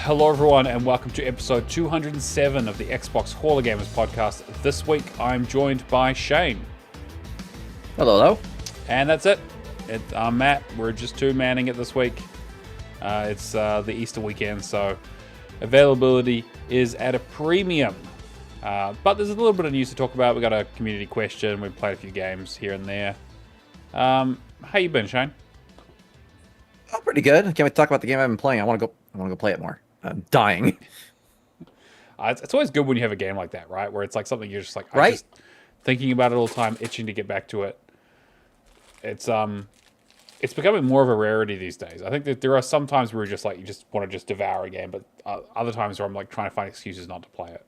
Hello everyone and welcome to episode 207 of the Xbox Hall of Gamers podcast. This week I'm joined by Shane. Hello, hello. And that's it. I'm Matt. We're just two-manning it this week. It's the Easter weekend, so availability is at a premium. But there's a little bit of news to talk about. We got a community question. We've played a few games here and there. How you been, Shane? Oh, pretty good. Can't wait to talk about the game I've been playing. I want to go play it more. I'm dying. It's always good when you have a game like that, right? Where it's like something you're just like, right? I'm just thinking about it all the time, itching to get back to it. It's becoming more of a rarity these days. I think that there are some times where you just want to just devour a game, but other times where I'm like trying to find excuses not to play it.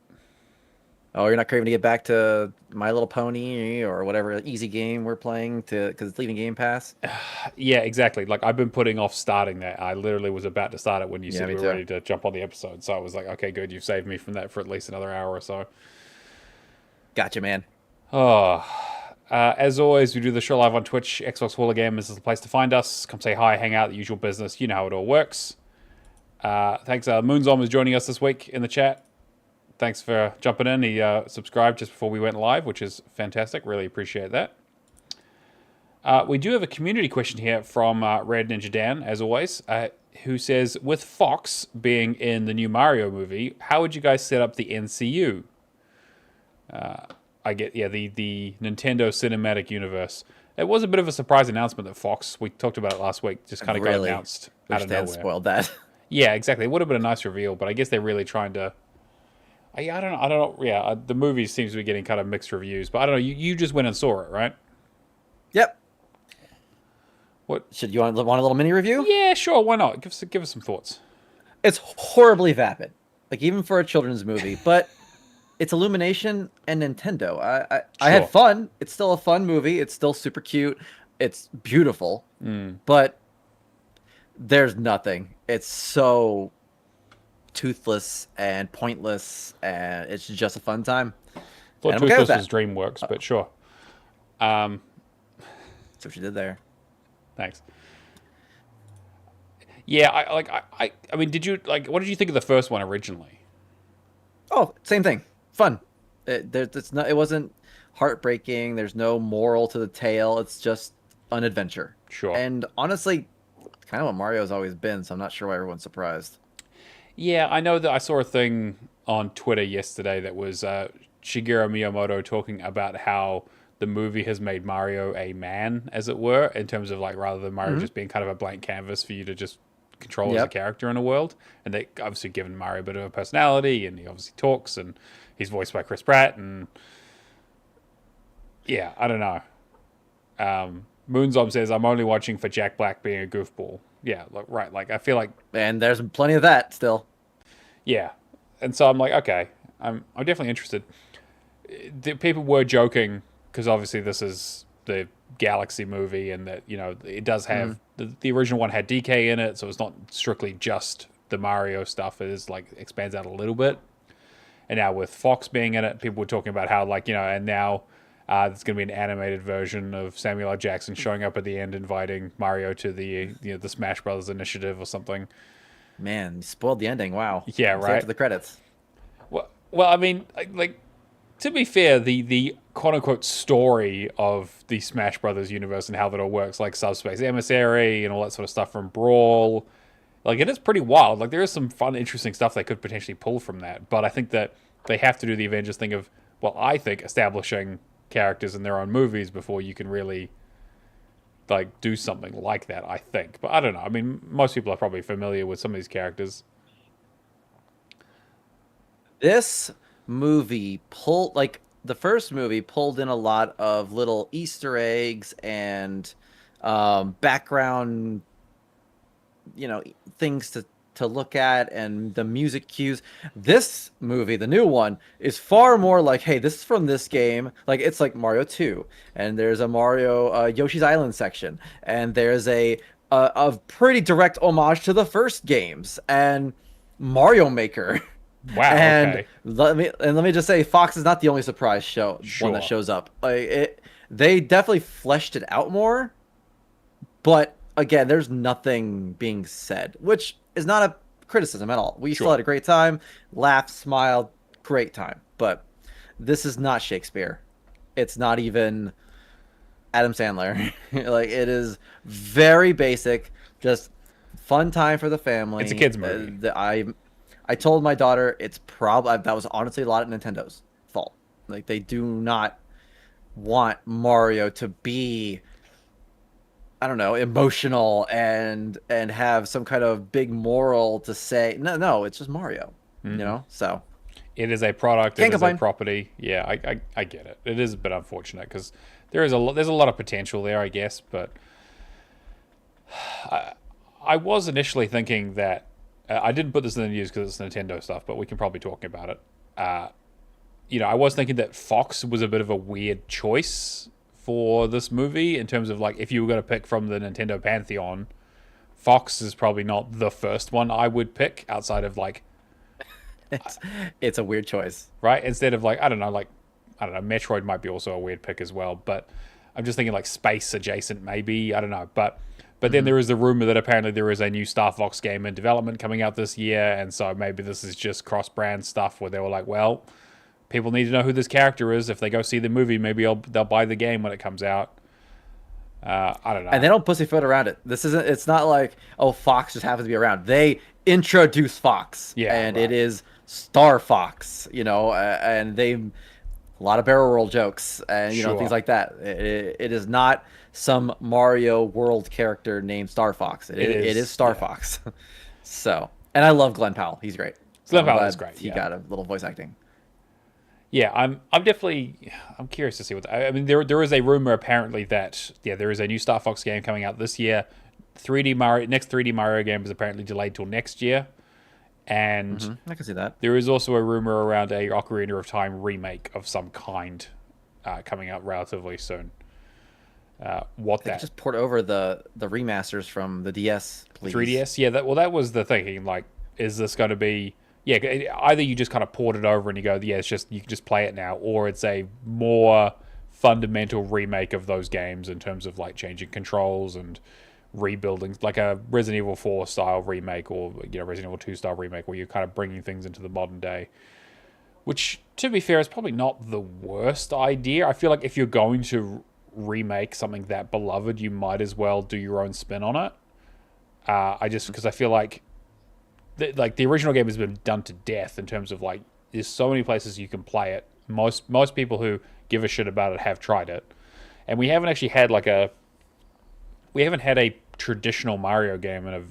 Oh, you're not craving to get back to My Little Pony or whatever easy game we're playing because it's leaving Game Pass? Yeah, exactly. Like I've been putting off starting that. I literally was about to start it when you said we were ready to jump on the episode. So I was like, okay, good. You've saved me from that for at least another hour or so. Gotcha, man. Oh, as always, we do the show live on Twitch. Xbox Hall of Gamers is the place to find us. Come say hi, hang out, the usual business. You know how it all works. Thanks. Moonzom is joining us this week in the chat. Thanks for jumping in. He subscribed just before we went live, which is fantastic. Really appreciate that. We do have a community question here from Red Ninja Dan, as always, who says, with Fox being in the new Mario movie, how would you guys set up the NCU? The Nintendo Cinematic Universe. It was a bit of a surprise announcement that Fox, we talked about it last week, just kind of got announced out of nowhere. Spoiled that. Yeah, exactly. It would have been a nice reveal, but I guess they're really trying to... I don't know. Yeah, the movie seems to be getting kind of mixed reviews, but I don't know. You just went and saw it, right? Yep. What? Should you want a little mini review? Yeah, sure. Why not? Give us some thoughts. It's horribly vapid, like even for a children's movie, but it's Illumination and Nintendo. I had fun. It's still a fun movie. It's still super cute. It's beautiful, but there's nothing. It's so toothless and pointless, and it's just a fun time. I thought Toothless was DreamWorks, but sure. That's what you did there. Thanks. Yeah, I mean, what did you think of the first one originally? Oh, same thing. Fun. It wasn't heartbreaking. There's no moral to the tale. It's just an adventure. Sure. And honestly, kind of what Mario's always been, so I'm not sure why everyone's surprised. Yeah, I know that I saw a thing on Twitter yesterday that was Shigeru Miyamoto talking about how the movie has made Mario a man, as it were, in terms of like rather than Mario just being kind of a blank canvas for you to just control as a character in a world. And they obviously given Mario a bit of a personality, and he obviously talks, and he's voiced by Chris Pratt, and yeah, I don't know. Moonzom says, I'm only watching for Jack Black being a goofball. Yeah, right. Like, I feel like... And there's plenty of that still. Yeah. And so I'm like, okay, I'm definitely interested. People were joking, because obviously this is the Galaxy movie, and that, you know, it does have... The original one had DK in it, so it's not strictly just the Mario stuff. It is, like, expands out a little bit. And now with Fox being in it, people were talking about how, like, you know, and now... there's going to be an animated version of Samuel L. Jackson showing up at the end, inviting Mario to the Smash Brothers initiative or something. Man, you spoiled the ending. Wow. Yeah, right. After the credits. Well, I mean, like to be fair, the quote unquote story of the Smash Brothers universe and how that all works, like Subspace Emissary and all that sort of stuff from Brawl, like it is pretty wild. Like there is some fun, interesting stuff they could potentially pull from that. But I think that they have to do the Avengers thing of, well, I think establishing characters in their own movies before you can really like do something like that, I think. But I don't know. I mean, most people are probably familiar with some of these characters. This movie the first movie pulled in a lot of little Easter eggs and background, you know, things to look at, and the music cues. This movie, the new one, is far more like, hey, this is from this game. Like, it's like Mario 2, and there's a Mario Yoshi's Island section, and there's a pretty direct homage to the first games, and Mario Maker. Wow. And okay. let me just say, Fox is not the only surprise one that shows up. They definitely fleshed it out more, but again, there's nothing being said, which is not criticism at all. We still Sure. had a great time, laughed, smiled, great time. But this is not Shakespeare. It's not even Adam Sandler. Like it is very basic, just fun time for the It's a family. kids movie. I told my daughter it's probably that was honestly a lot of Nintendo's fault. Like they do not want Mario to be, I don't know, emotional and have some kind of big moral to say. No, it's just Mario. You Mm-hmm. know, so It is a product. can't It is a complain. property. Yeah, I get it. It is a bit unfortunate because there's a lot of potential there, I guess. But I was initially thinking that I didn't put this in the news because it's Nintendo stuff, but we can probably talk about it. I was thinking that Fox was a bit of a weird choice for this movie in terms of like if you were going to pick from the Nintendo pantheon, Fox is probably not the first one I would pick outside of like It's it's a weird choice. right instead of like I don't know Metroid might be also a weird pick as well, but I'm just thinking like space adjacent maybe I don't know, but then Hmm. there is the rumor that apparently there is a new Star Fox game in development coming out this year, and so maybe this is just cross brand stuff where they were like, well, people need to know who this character is. If they go see the movie, maybe they'll buy the game when it comes out. I don't And know. they don't pussyfoot around it. This isn't. It's not like, oh, Fox just happens to be around. They introduce Fox, Yeah, and it right. is Star Fox. And they a lot of barrel roll jokes and things Sure. like that. It is not some Mario World character named Star Fox. It It is is. Star Yeah. Fox. So, and I love Glenn Powell. He's great. So Glenn I'm Powell is glad great. he Yeah. got a little voice acting. Yeah, I'm definitely I'm curious to see what I mean. There is a rumor apparently that there is a new Star Fox game coming out this year. 3D Mario next 3D Mario game is apparently delayed till next year, and I can see that. there is also a rumor around a Ocarina of Time remake of some kind coming out relatively soon. What They could that just port over the remasters from the DS, please. 3DS? Yeah, that was the thinking. Like, is this going to be? Yeah, either you just kind of port it over and you go, yeah, it's just you can just play it now, or it's a more fundamental remake of those games in terms of like changing controls and rebuilding, like a Resident Evil 4 style remake or Resident Evil 2 style remake, where you're kind of bringing things into the modern day. Which, to be fair, is probably not the worst idea. I feel like if you're going to remake something that beloved, you might as well do your own spin on it. I just because I feel like the original game has been done to death in terms of like there's so many places you can play it. Most people who give a shit about it have tried it, and we haven't actually had we haven't had a traditional Mario game in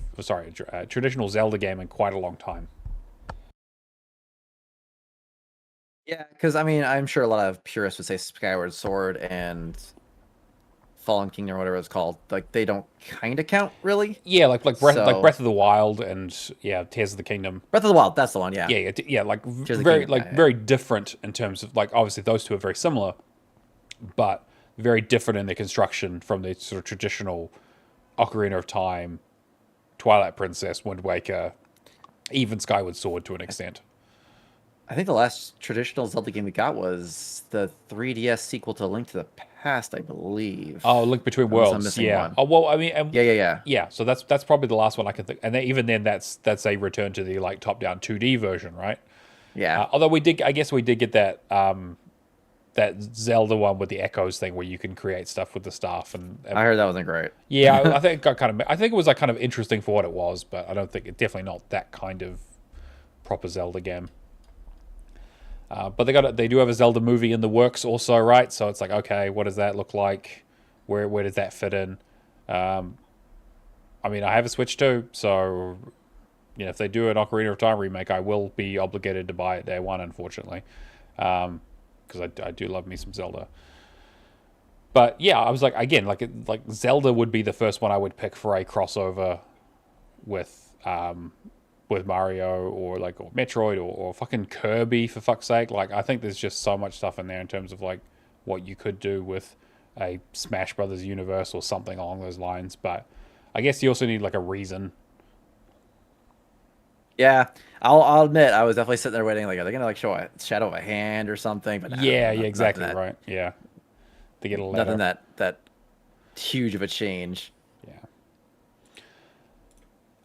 a traditional Zelda game in quite a long time. Yeah, because I mean, I'm sure a lot of purists would say Skyward Sword and Fallen Kingdom or whatever it's called. Like they don't kind of count really. Yeah, like So Breath of the Wild and Tears of the Kingdom. Breath of the Wild, that's the one. Yeah, Yeah, like Tears of the very Kingdom. Yeah, very different in terms of like obviously those two are very similar, but very different in their construction from the sort of traditional Ocarina of Time, Twilight Princess, Wind Waker, even Skyward Sword to an extent. I think the last traditional Zelda game we got was the 3DS sequel to Link to the Past, I believe. Oh, Link Between Unless I'm Worlds, missing yeah. one. Oh well, I mean, Yeah. yeah. So that's probably the last one I can think, and then, even then, that's a return to the like top-down 2D version, right? Yeah. Although I guess we did get that Zelda one with the echoes thing where you can create stuff with the staff and I heard that wasn't great. yeah, I think it got I think it was like kind of interesting for what it was, but I don't think definitely not that kind of proper Zelda game. But they do have a Zelda movie in the works also, right? So it's like, okay, what does that look like? Where does that fit in? I mean, I have a Switch too, so if they do an Ocarina of Time remake, I will be obligated to buy it day one, unfortunately, because I do love me some Zelda. But yeah, I was like, again, like Zelda would be the first one I would pick for a crossover with Mario or Metroid or fucking Kirby for fuck's sake. Like I think there's just so much stuff in there in terms of like what you could do with a Smash Brothers universe or something along those lines. But I guess you also need like a reason. Yeah, I'll admit I was definitely sitting there waiting. Like, are they gonna like show a shadow of a hand or something? But no, Yeah, yeah, nothing exactly, right. Yeah, to get a nothing letter. that huge of a change.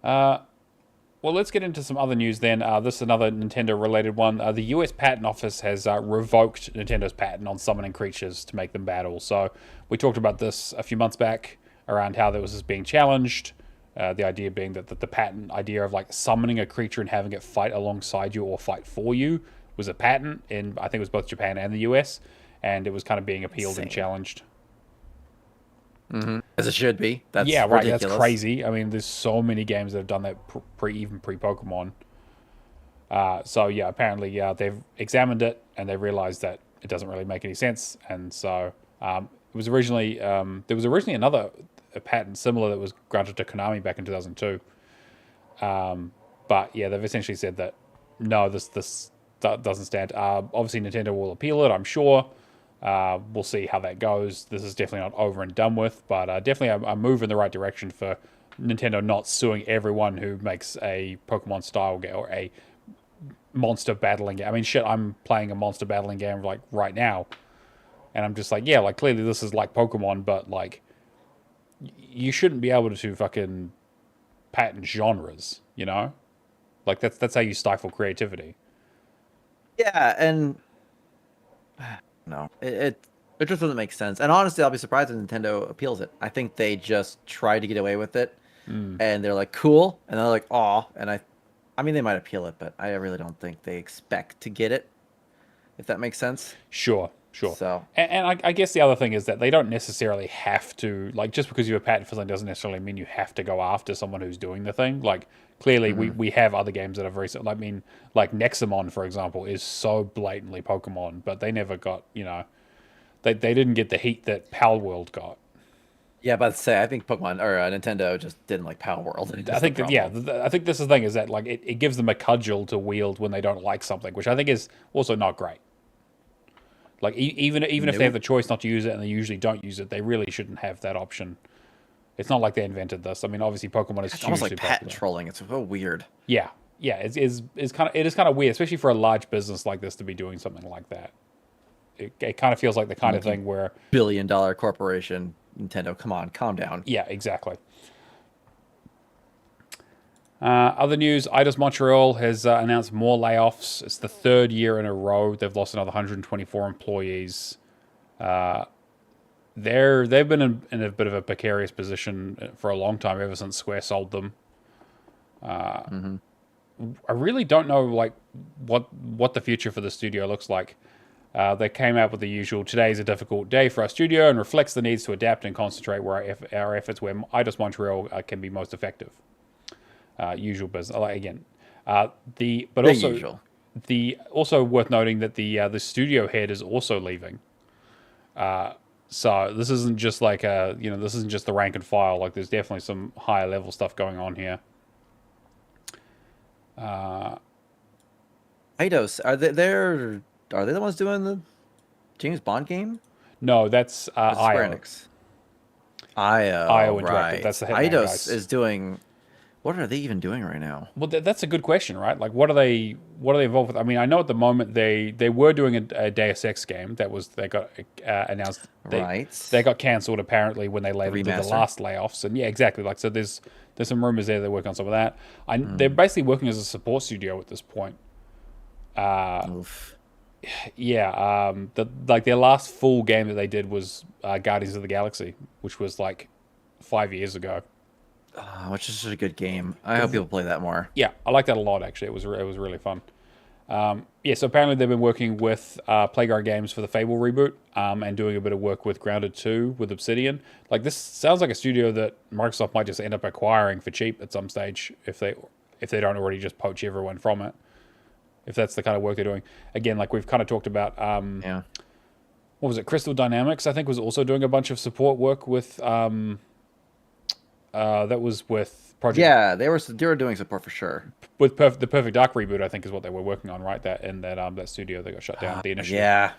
Yeah. Well, let's get into some other news then. This is another Nintendo-related one. The U.S. Patent Office has revoked Nintendo's patent on summoning creatures to make them battle. So we talked about this a few months back around how there was this being challenged. The idea being that the patent idea of like summoning a creature and having it fight alongside you or fight for you was a patent in, I think it was both Japan and the U.S., and it was kind of being appealed and challenged. Mm-hmm. As it should be. That's yeah, right. ridiculous. That's crazy. I mean, there's so many games that have done that even pre Pokemon. So yeah, apparently they've examined it and they realized that it doesn't really make any sense. And so it was originally there was originally another patent similar that was granted to Konami back in 2002. But yeah, they've essentially said that no, this doesn't stand. Obviously, Nintendo will appeal it, I'm sure. We'll see how that goes. This is definitely not over and done with, but definitely a move in the right direction for Nintendo not suing everyone who makes a Pokemon style game or a monster battling game. I mean, shit, I'm playing a monster battling game like right now, and I'm just like, yeah, like clearly this is like Pokemon, but like you shouldn't be able to fucking patent genres, you know? Like that's how you stifle creativity. Yeah, and no, it just doesn't make sense. And honestly, I'll be surprised if Nintendo appeals it. I think they just try to get away with it, and they're like, cool, and they're like, aw, and I mean, they might appeal it, but I really don't think they expect to get it, if that makes sense. Sure. So, and I guess the other thing is that they don't necessarily have to, like, just because you have a patent for something doesn't necessarily mean you have to go after someone who's doing the thing. Like, clearly we have other games that are very, I mean, like Nexamon, for example, is so blatantly Pokemon, but they never got, you know, they didn't get the heat that Pal World got. yeah, but say I think Pokemon or Nintendo just didn't like Power World. I think that, yeah, I think this is the thing is that, like, it gives them a cudgel to wield when they don't like something, which I think is also not great. Like, even if they have the choice not to use it and they usually don't use it, they really shouldn't have that option. It's not like they invented this. I mean, obviously, Pokemon is almost like patent popular. trolling. It's so weird. Yeah, it is kind of weird, especially for a large business like this to be doing something like that. It kind of feels like the kind of thing where $1 billion corporation, Nintendo, come on, calm down. Yeah, exactly. Other news, Eidos Montreal has announced more layoffs. It's the third year in a row. They've lost another 124 employees. They've been in a bit of a precarious position for a long time, ever since Square sold them. I really don't know like what the future for the studio looks like. They came out with the usual, today is a difficult day for our studio and reflects the needs to adapt and concentrate where our efforts where Eidos Montreal can be most effective. Usual business. Again, also worth noting that the studio head is also leaving. So this isn't just like this isn't just the rank and file. Like there's definitely some higher level stuff going on here. Eidos, are they the ones doing the James Bond game? No, that's Square Enix. IO Interactive. Right. That's the Hitman Eidos guys. is doing. What are they even doing right now? Well, that's a good question, right? Like, what are they involved with? I mean, I know at the moment they were doing a Deus Ex game they got announced. They got cancelled apparently when they did the last layoffs, and yeah, exactly. Like, so there's some rumors there they're working on some of that. They're basically working as a support studio at this point. Oof. Yeah, their last full game that they did was Guardians of the Galaxy, which was like 5 years ago. Which is a good game. I hope you'll play that more. Yeah, I like that a lot. Actually, it was really fun. So apparently they've been working with Playground Games for the Fable reboot, and doing a bit of work with Grounded 2 with Obsidian. Like this sounds like a studio that Microsoft might just end up acquiring for cheap at some stage if they don't already just poach everyone from it. If that's the kind of work they're doing. Again, like we've kind of talked about. What was it? Crystal Dynamics, I think, was also doing a bunch of support work with. That was with Project. Yeah, they were doing support for sure. With the Perfect Dark reboot, I think is what they were working on, right? That studio that got shut down. The initiative. Yeah,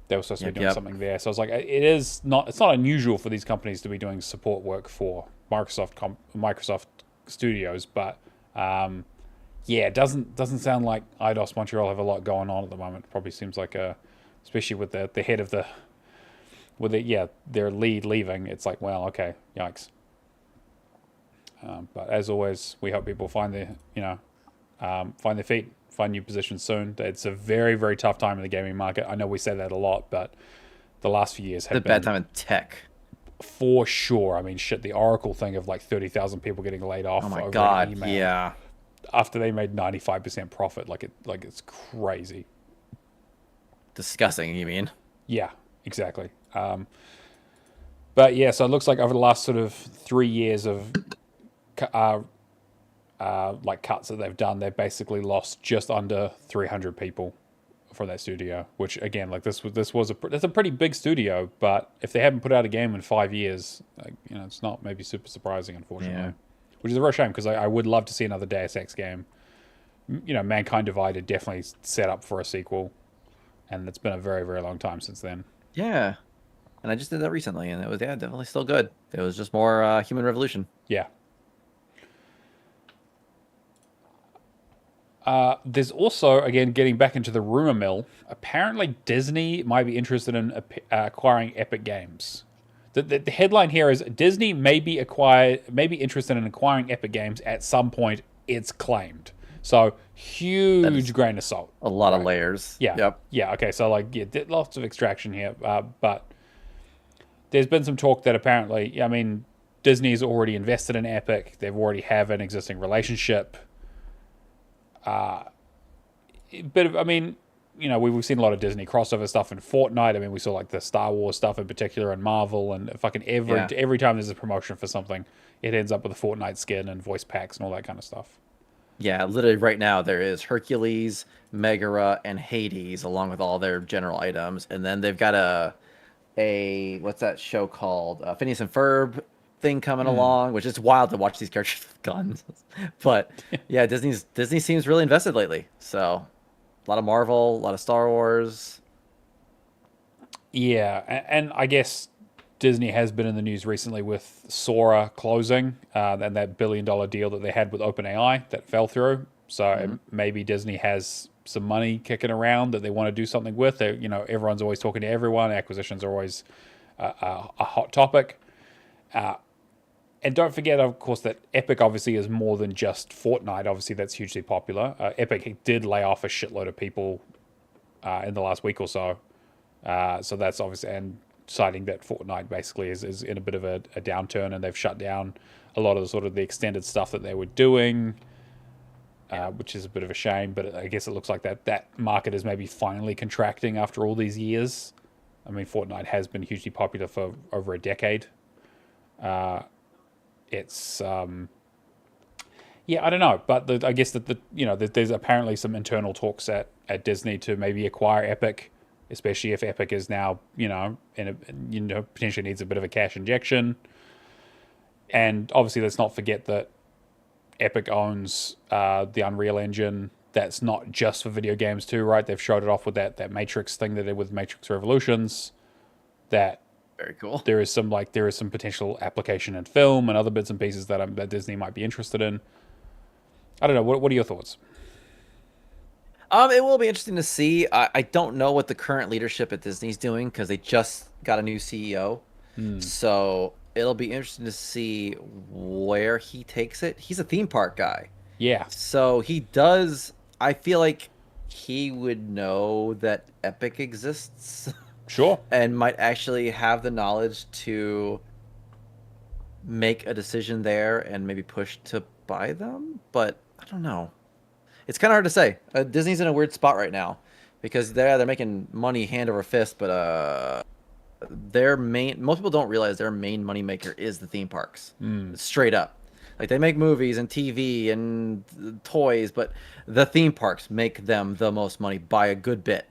they were supposed to be doing something there. So I was like, it's not unusual for these companies to be doing support work for Microsoft Studios, but it doesn't sound like Eidos Montreal have a lot going on at the moment. Probably seems like especially with the head of their lead leaving. It's like, well, okay, yikes. But as always, we hope people find their, find their feet, find new positions soon. It's a very, very tough time in the gaming market. I know we say that a lot, but the last few years The have bad been time in tech. for sure. I mean, shit, the Oracle thing of like 30,000 people getting laid off Oh my over god, an email yeah. after they made 95% profit. Like it's crazy. Disgusting, you mean? Yeah, exactly. But yeah, so it looks like over the last sort of 3 years of like cuts that they've done, they've basically lost just under 300 people from that studio. Which again, like that's a pretty big studio, but if they haven't put out a game in 5 years, like, it's not maybe super surprising, unfortunately. Yeah. Which is a real shame because I would love to see another Deus Ex game. Mankind Divided definitely set up for a sequel, and it's been a very, very long time since then. Yeah. And I just did that recently, and it was, yeah, definitely still good. It was just more Human Revolution. Yeah. There's also, again, getting back into the rumor mill, apparently Disney might be interested in acquiring Epic Games. The headline here is Disney may be interested in acquiring Epic Games at some point, it's claimed. So, huge grain of salt. A lot of layers. Yeah. Yep. Yeah, okay, so lots of extraction here. But there's been some talk that apparently, I mean, Disney's already invested in Epic. They already have an existing relationship. We've seen a lot of Disney crossover stuff in Fortnite. I mean, we saw like the Star Wars stuff in particular and Marvel, and fucking every time there's a promotion for something, it ends up with a Fortnite skin and voice packs and all that kind of stuff. Yeah, literally right now there is Hercules, Megara, and Hades along with all their general items, and then they've got a what's that show called? Phineas and Ferb thing coming along, which is wild to watch these characters with guns. But yeah, Disney seems really invested lately. So a lot of Marvel, a lot of Star Wars. Yeah, and I guess Disney has been in the news recently with Sora closing, and that $1 billion deal that they had with OpenAI that fell through. So maybe Disney has some money kicking around that they want to do something with. Everyone's always talking to everyone. Acquisitions are always a hot topic. And don't forget, of course, that Epic obviously is more than just Fortnite. Obviously, that's hugely popular. Epic did lay off a shitload of people in the last week or so. So that's obviously, and citing that Fortnite basically is in a bit of a downturn, and they've shut down a lot of the extended stuff that they were doing, which is a bit of a shame. But I guess it looks like that market is maybe finally contracting after all these years. I mean, Fortnite has been hugely popular for over a decade. It's I don't know, but I guess that there's apparently some internal talks at Disney to maybe acquire Epic, especially if Epic is now potentially needs a bit of a cash injection. And obviously, let's not forget that Epic owns the Unreal Engine. That's not just for video games too, right? They've showed it off with that Matrix thing that they did with Matrix Revolutions. That Very cool. there is some potential application in film and other bits and pieces that Disney might be interested in. I don't know. What are your thoughts? It will be interesting to see. I don't know what the current leadership at Disney's doing because they just got a new CEO. So it'll be interesting to see where he takes it. He's a theme park guy. Yeah. So he does. I feel like he would know that Epic exists. Sure. And might actually have the knowledge to make a decision there and maybe push to buy them. But I don't know. It's kind of hard to say. Disney's in a weird spot right now because they're making money hand over fist, but most people don't realize their main moneymaker is the theme parks. Straight up. Like they make movies and TV and toys, but the theme parks make them the most money by a good bit.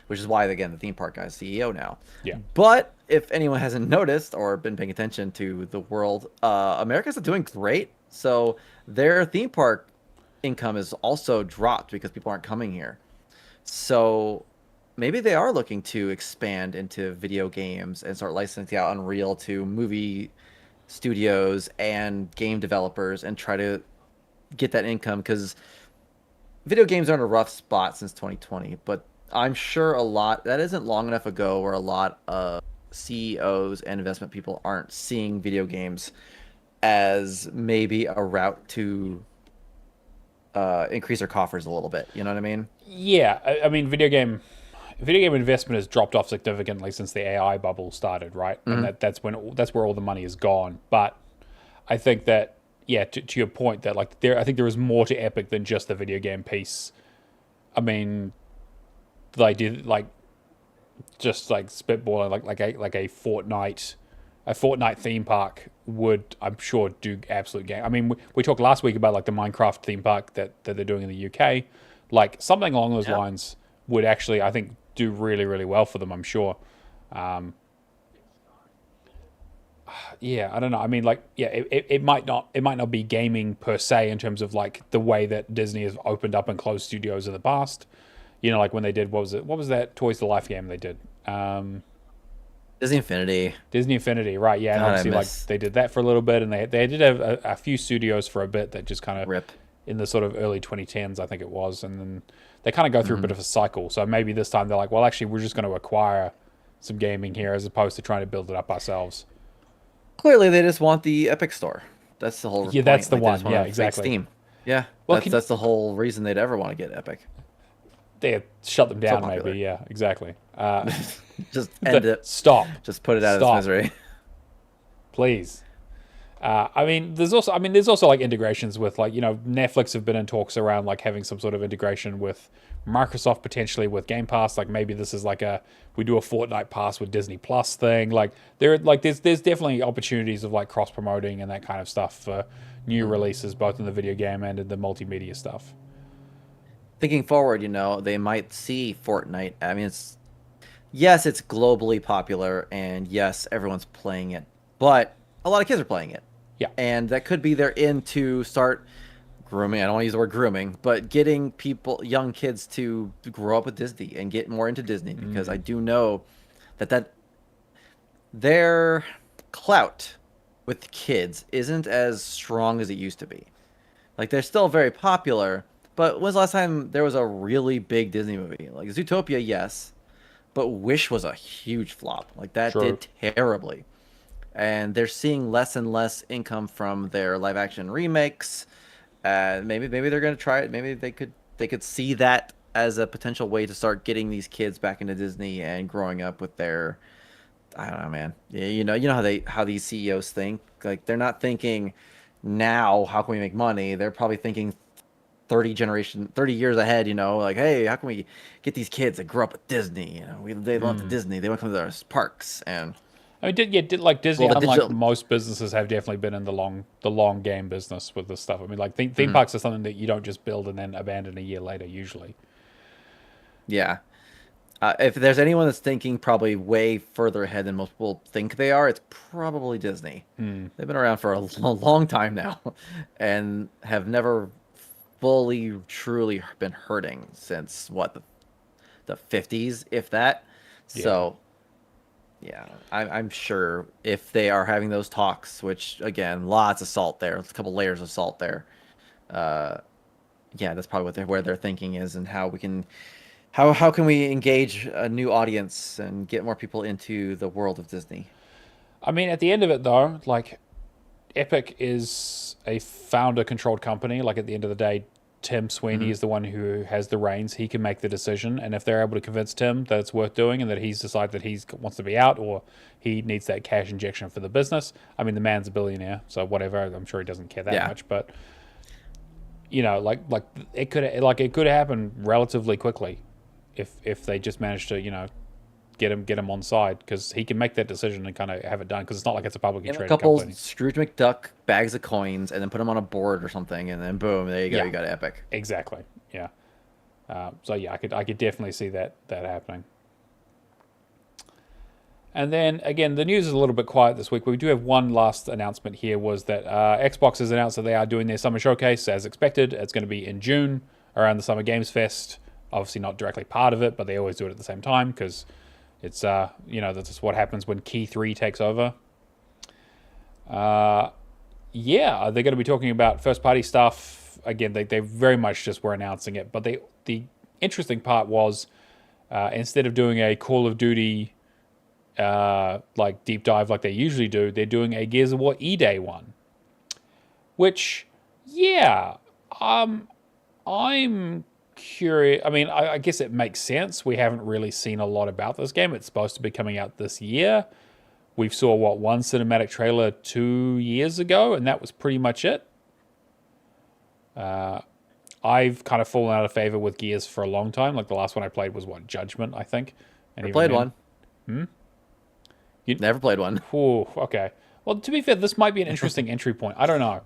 Which is why, again, the theme park guy is CEO now. Yeah. But if anyone hasn't noticed or been paying attention to the world, America's doing great. So their theme park income is also dropped because people aren't coming here. So maybe they are looking to expand into video games and start licensing out Unreal to movie studios and game developers and try to get that income because video games are in a rough spot since 2020, but I'm sure that isn't long enough ago where a lot of CEOs and investment people aren't seeing video games as maybe a route to increase their coffers a little bit. You know what I mean? Yeah, I mean, video game investment has dropped off significantly since the AI bubble started, right? And Hmm. that's where all the money is gone. But I think that, yeah, to your point, that like I think there is more to Epic than just the video game piece. I mean, like did like just like spitballing like a Fortnite theme park would, I'm sure, do absolute game. I mean, we talked last week about like the Minecraft theme park that they're doing in the UK. Like something along those Yeah. lines would actually, I think, do really really well for them. I'm sure. Um, yeah, I don't know. I mean, like, yeah, it might not be gaming per se in terms of like the way that Disney has opened up and closed studios in the past. You know, like when they did, what was that Toys to Life game they did? Disney Infinity. Disney Infinity, right? Yeah, and God, I obviously like miss they did that for a little bit, and they did have a few studios for a bit that just kind of Rip. in the sort of early 2010s, I think it was, and then they kind of go through a bit Hmm. of a cycle. So maybe this time they're like, well, actually, we're just going to acquire some gaming here as opposed to trying to build it up ourselves. Clearly, they just want the Epic Store. That's the whole Yeah, that's point. the Like they just one. want Yeah, to inflate exactly. Steam. Yeah, Well, that's the whole reason they'd ever want to get Epic. they shut them So down, maybe. popular. Yeah, exactly. Just end it. Stop, Just put it out of its stop, misery. please. I mean, there's also like integrations with like Netflix have been in talks around like having some sort of integration with Microsoft potentially with Game Pass. Like maybe this is like we do a Fortnite pass with Disney Plus thing. Like there's definitely opportunities of like cross promoting and that kind of stuff for new Mhm. releases both in the video game and in the multimedia stuff. Thinking forward, they might see Fortnite. I mean, yes, it's globally popular, and yes, everyone's playing it, but a lot of kids are playing it, Yeah. and that could be their in to start grooming. I don't want to use the word grooming, but getting young kids to grow up with Disney and get more into Disney because I do know that their clout with kids isn't as strong as it used to be. Like they're still very popular, but when's the last time there was a really big Disney movie? Like Zootopia, yes, but Wish was a huge flop. Like that True. did terribly. And they're seeing less and less income from their live action remakes. Maybe they're gonna try it. Maybe they could see that as a potential way to start getting these kids back into Disney and growing up with their. I don't know, man. Yeah, you know how these CEOs think. Like they're not thinking now, how can we make money? They're probably thinking 30 years ahead. Like, hey, how can we get these kids that grew up with Disney? They love the Disney. They want to come to our parks and I mean, did like Disney, well, the unlike digital. most businesses, have definitely been in the long game business with this stuff. I mean, like theme Mhm. parks are something that you don't just build and then abandon a year later, usually. Yeah. If there's anyone that's thinking probably way further ahead than most people think they are, it's probably Disney. They've been around for a long time now and have never fully, truly been hurting since what, the 50s, if that. Yeah. So, yeah, I'm sure if they are having those talks, which again, lots of salt there, a couple layers of salt there. Uh, yeah, that's probably where their thinking is and how can we engage a new audience and get more people into the world of Disney? I mean, at the end of it, though, like Epic is a founder-controlled company. Like at the end of the day, Tim Sweeney Hmm. is the one who has the reins. He can make the decision, and if they're able to convince Tim that it's worth doing and that he's decided that he wants to be out or he needs that cash injection for the business, I mean, the man's a billionaire, so whatever. I'm sure he doesn't care that Yeah. much, but like it could happen relatively quickly if they just manage to get him on side because he can make that decision and kind of have it done because it's not like it's a publicly Give him a traded couple company. Scrooge McDuck bags of coins and then put them on a board or something, and then boom, there you go. Yeah, You got Epic. exactly. Yeah. So yeah, I could definitely see that happening. And then again, the news is a little bit quiet this week, but we do have one last announcement here. Was that Xbox has announced that they are doing their summer showcase as expected. It's going to be in June around the Summer Games Fest. Obviously, not directly part of it, but they always do it at the same time because it's that's just what happens when Key 3 takes over. Yeah, they're going to be talking about first party stuff. Again, they very much just were announcing it, but the interesting part was instead of doing a Call of Duty like deep dive like they usually do, they're doing a Gears of War E-Day one. which, yeah, I'm curious. I mean, I guess it makes sense. We haven't really seen a lot about this game. It's supposed to be coming out this year. We saw, one cinematic trailer 2 years ago, and that was pretty much it. I've kind of fallen out of favor with Gears for a long time. Like, the last one I played was, Judgment, I think. And Never played one. You Never played one. Ooh, okay. Well, to be fair, this might be an interesting entry point. I don't know.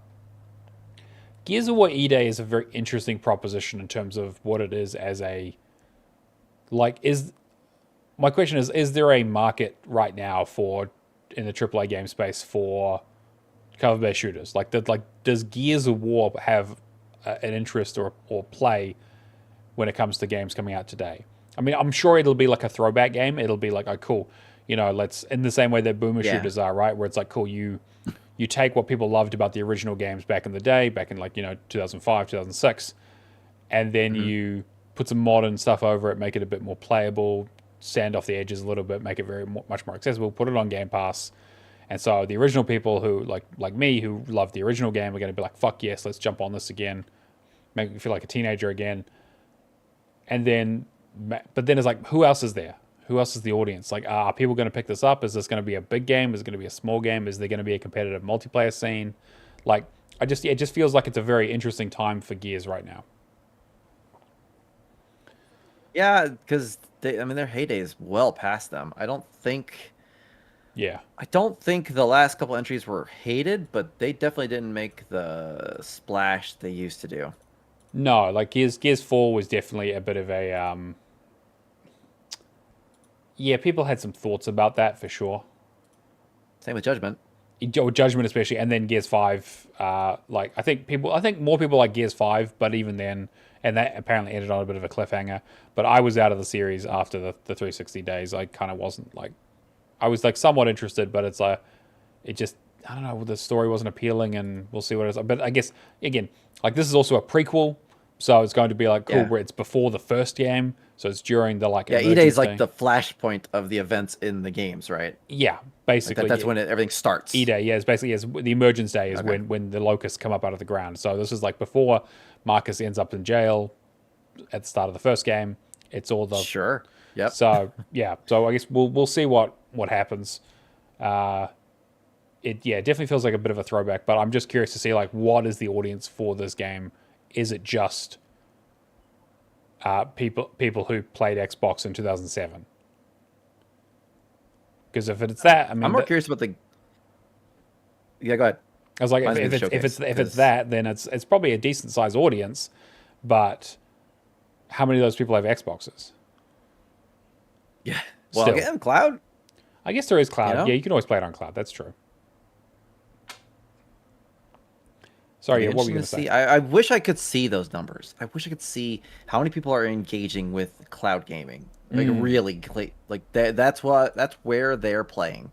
Gears of War E-Day is a very interesting proposition in terms of what it is as a... Like, my question is there a market right now in the AAA game space for cover-based shooters? Like, does Gears of War have an interest or play when it comes to games coming out today? I mean, I'm sure it'll be like a throwback game. It'll be like, oh, cool. Let's, in the same way that boomer shooters are, right? Where it's like, cool, you take what people loved about the original games back in the day, back in 2005, 2006, and then you put some modern stuff over it, make it a bit more playable, sand off the edges a little bit, make it much more accessible, put it on Game Pass. And so the original people who, like me, who loved the original game, are going to be like, fuck yes, let's jump on this again, make me feel like a teenager again. But then it's like, who else is there? Who else is the audience? Like, are people going to pick this up? Is this going to be a big game? Is it going to be a small game? Is there going to be a competitive multiplayer scene? Like, it just feels like it's a very interesting time for Gears right now. Yeah, because their heyday is well past them. I don't think the last couple entries were hated, but they definitely didn't make the splash they used to do. No, like Gears 4 was definitely a bit of a yeah, people had some thoughts about that for sure. Same with Judgment. Judgment especially, and then Gears 5. I think more people like Gears 5, but even then, and that apparently ended on a bit of a cliffhanger. But I was out of the series after the 360 days. I kind of wasn't I was somewhat interested, but it's it just, I don't know, the story wasn't appealing, and we'll see what it is. But I guess again, this is also a prequel, so it's going to be cool. Where it's before the first game, so it's during the E-Day is the flashpoint of the events in the games, right? Yeah, basically that's when everything starts. E-Day, yeah, it's basically the emergence day is when the locusts come up out of the ground. So this is before Marcus ends up in jail at the start of the first game. It's all the sure, yep. So yeah, so I guess we'll see what happens. It definitely feels like a bit of a throwback, but I'm just curious to see what is the audience for this game. Is it just people who played Xbox in 2007? Because if it's that, I mean, I'm more curious about the. Yeah, go ahead. I was like, if it's that, then it's probably a decent sized audience, but how many of those people have Xboxes? Yeah. Well, again, cloud. I guess there is cloud. Yeah, you can always play it on cloud. That's true. Sorry, what were you going to say? I wish I could see those numbers. I wish I could see how many people are engaging with cloud gaming. Really, that's where they're playing.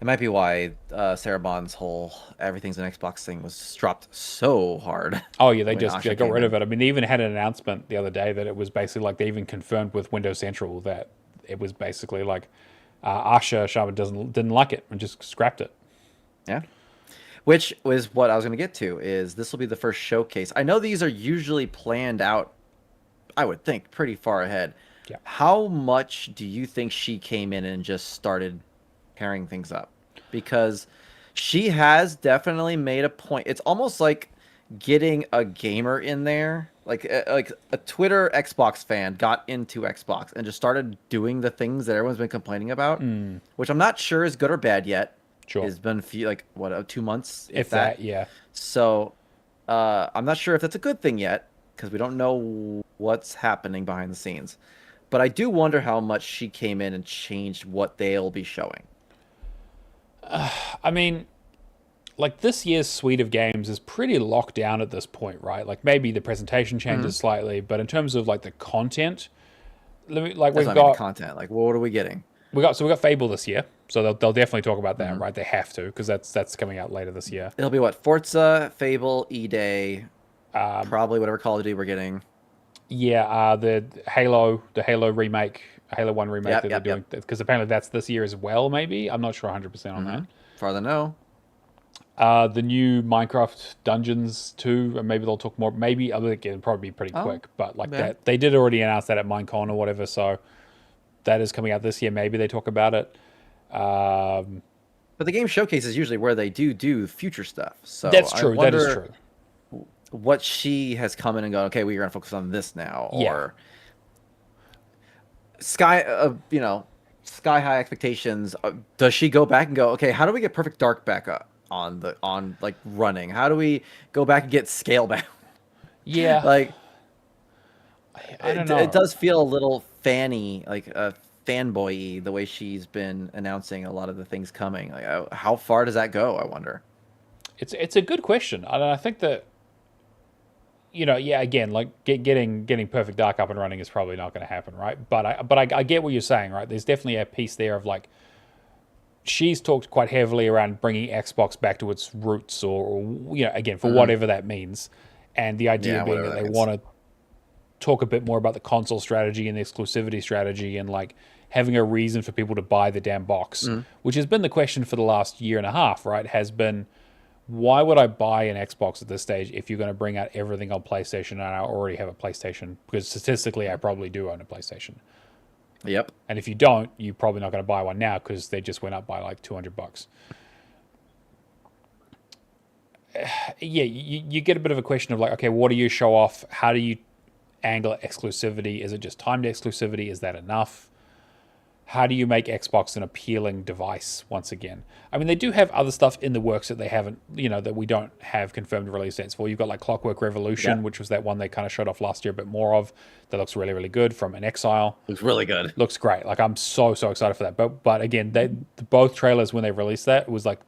It might be why Sarah Bond's whole everything's an Xbox thing was dropped so hard. Oh yeah, they got rid of it. I mean, they even had an announcement the other day that it was basically they even confirmed with Windows Central that it was basically Asha Sharma didn't like it and just scrapped it. Yeah. Which was what I was going to get to, is this will be the first showcase. I know these are usually planned out, I would think, pretty far ahead. Yeah. How much do you think she came in and just started pairing things up? Because she has definitely made a point. It's almost like getting a gamer in there, like a Twitter Xbox fan got into Xbox and just started doing the things that everyone's been complaining about, which I'm not sure is good or bad yet. Sure. It's been 2 months, if that. Yeah. So, I'm not sure if that's a good thing yet, because we don't know what's happening behind the scenes. But I do wonder how much she came in and changed what they'll be showing. I mean, this year's suite of games is pretty locked down at this point, right? Maybe the presentation changes slightly, but in terms of the content, we've got content. What are we getting? We got Fable this year, so they'll definitely talk about that, right? They have to, because that's coming out later this year. It'll be Forza, Fable, E-Day, probably whatever Call of Duty we're getting. Yeah, the Halo remake, Halo 1 remake that they're doing, because apparently that's this year as well. Maybe I'm not sure 100% on that. Farther no. The new Minecraft Dungeons 2, and maybe they'll talk more. Maybe, I think it'll probably be pretty quick, but like yeah. that, they did already announce that at Minecon or whatever, so that is coming out this year. Maybe they talk about it. But the game showcase is usually where they do future stuff. So That's I true. That is wonder true. what she has come in and gone, okay, we're going to focus on this now. Yeah. Or sky high expectations. Does she go back and go, okay, how do we get Perfect Dark back up on like running? How do we go back and get scale back? Yeah. Like, I don't know. It does feel a little fanboy-y the way she's been announcing a lot of the things coming. Like, how far does that go? I wonder. It's a good question. I think that, again, like getting Perfect Dark up and running is probably not going to happen, right? But I get what you're saying, right? There's definitely a piece there of like, she's talked quite heavily around bringing Xbox back to its roots, or again, for whatever that means, and the idea being that they want to talk a bit more about the console strategy and the exclusivity strategy, and like having a reason for people to buy the damn box, which has been the question for the last year and a half, right? Has been, why would I buy an Xbox at this stage if you're going to bring out everything on PlayStation and I already have a PlayStation? Because statistically, I probably do own a PlayStation. Yep. And if you don't, you're probably not going to buy one now because they just went up by like $200. Yeah, you get a bit of a question of like, okay, what do you show off? How do you angle exclusivity? Is it just timed exclusivity? Is that enough? How do you make Xbox an appealing device once again? I mean, they do have other stuff in the works that they haven't, that we don't have confirmed release dates for. You've got like Clockwork Revolution, which was that one they kind of showed off last year a bit more of. That looks really, really good from an Exile. Looks really good. Looks great. Like, I'm so excited for that. But again, both trailers, when they released that, it was like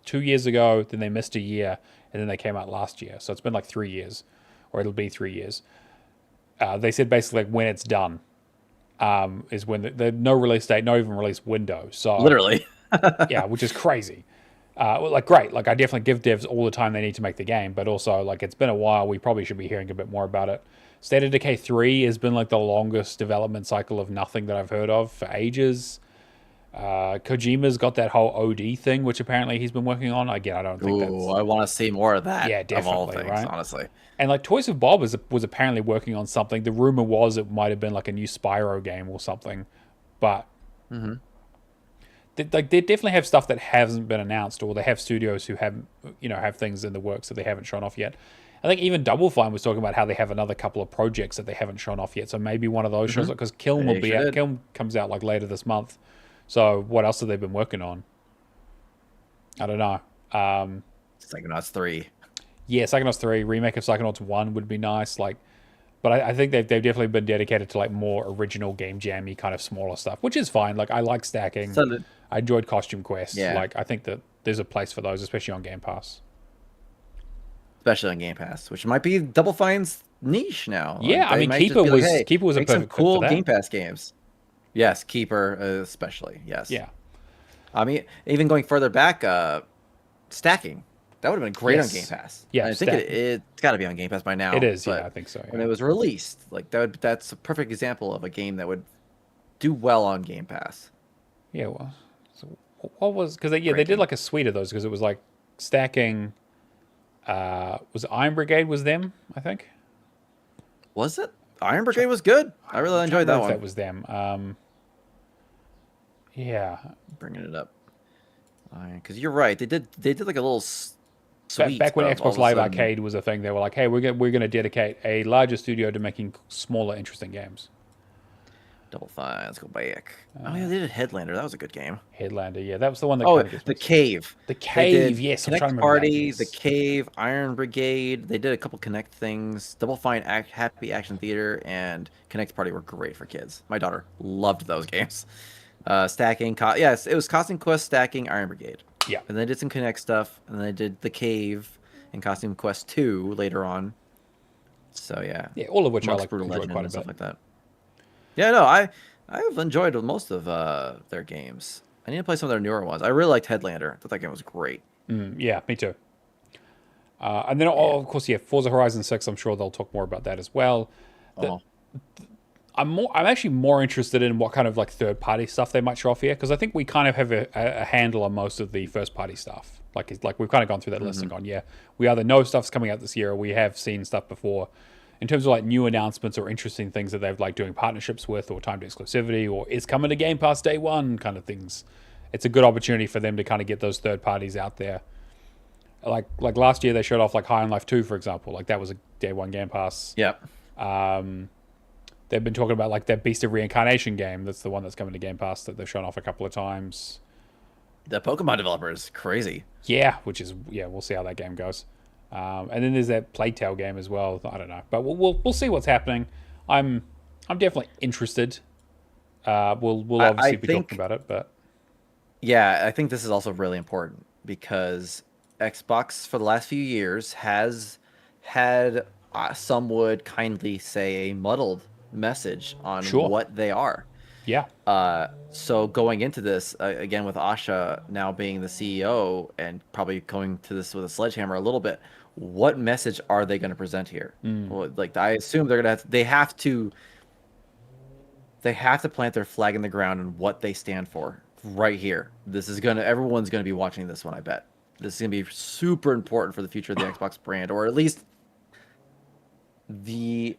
2 years ago, then they missed a year, and then they came out last year. So it's been like 3 years, or it'll be 3 years. They said basically like when it's done. Is when the no release date, no even release window. So literally, yeah, which is crazy. Like great, like I definitely give devs all the time they need to make the game, but also like it's been a while. We probably should be hearing a bit more about it. State of Decay 3 has been like the longest development cycle of nothing that I've heard of for ages. Kojima's got that whole OD thing, which apparently he's been working on. Again, I don't think that's. I want to see more of that. Yeah, definitely. Of all things, right? Honestly. And like Toys of Bob was apparently working on something. The rumor was it might have been like a new Spyro game or something, but they definitely have stuff that hasn't been announced, or they have studios who have things in the works that they haven't shown off yet. I think even Double Fine was talking about how they have another couple of projects that they haven't shown off yet. So maybe one of those shows, because Kiln will be out. Kiln comes out like later this month. So what else have they been working on? I don't know. Psychonauts 3. Yeah, Psychonauts 3, remake of Psychonauts 1 would be nice. Like, but I think they've definitely been dedicated to like more original game jammy kind of smaller stuff, which is fine. Like I like stacking. I enjoyed Costume Quest. Yeah. Like I think that there's a place for those, especially on Game Pass. Especially on Game Pass, which might be Double Fine's niche now. Yeah, I mean Keeper was a perfect some cool fit for that. Game Pass games. Yes, Keeper especially. Yes. Yeah. I mean, even going further back, stacking. That would have been great on Game Pass. Yeah, I think it's got to be on Game Pass by now. It is, yeah, I think so. Yeah. When it was released, like that's a perfect example of a game that would do well on Game Pass. Yeah, well, so what was, because they did like a suite of those, because it was like stacking. Was Iron Brigade was them? I think. Was it? Iron Brigade was good. I really enjoyed that one. That was them. Yeah, bringing it up. Because you're right. They did like a little. Back when Xbox Live Arcade was a thing, they were like, "Hey, we're going to dedicate a larger studio to making smaller, interesting games." Double Fine. Let's go back. Oh yeah, they did Headlander. That was a good game. Headlander, yeah, that was the one that. The Cave. The Cave, yes. Connect I'm trying to Party, that, yes. The Cave, Iron Brigade. They did a couple Connect things. Double Fine, Happy Action Theater, and Connect Party were great for kids. My daughter loved those games. Stacking, yes, it was Costume Quest, Stacking, Iron Brigade. Yeah. And they did some Connect stuff, and then they did The Cave and Costume Quest 2 later on. So yeah. Yeah, all of which I like Brutal enjoyed Legend quite a and stuff bit. like that. Yeah, no, I've enjoyed most of their games. I need to play some of their newer ones. I really liked Headlander. I thought that game was great. Yeah, me too. And then, of course, Forza Horizon 6, I'm sure they'll talk more about that as well. I'm actually more interested in what kind of like third party stuff they might show off here, because I think we kind of have a handle on most of the first party stuff. Like we've kind of gone through that list and gone, yeah, we either know stuff's coming out this year or we have seen stuff before. In terms of like new announcements or interesting things that they've like doing partnerships with or timed exclusivity or is coming to Game Pass day one kind of things, it's a good opportunity for them to kind of get those third parties out there. Like last year they showed off like High on Life 2, for example. Like that was a day one Game Pass. Yep. They've been talking about like that Beast of Reincarnation game. That's the one that's coming to Game Pass that they've shown off a couple of times. The Pokemon developer is crazy. Yeah, we'll see how that game goes. And then there's that Plague Tale game as well. I don't know, but we'll see what's happening. I'm definitely interested. We'll obviously be talking about it, but yeah, I think this is also really important because Xbox for the last few years has had, some would kindly say, a muddled message on what they are. Yeah. So going into this, again, with Asha now being the CEO and probably going to this with a sledgehammer a little bit, what message are they going to present here? Well, like, I assume they're going to they have to plant their flag in the ground and what they stand for right here. Everyone's going to be watching this one, I bet. This is going to be super important for the future of the Xbox brand, or at least the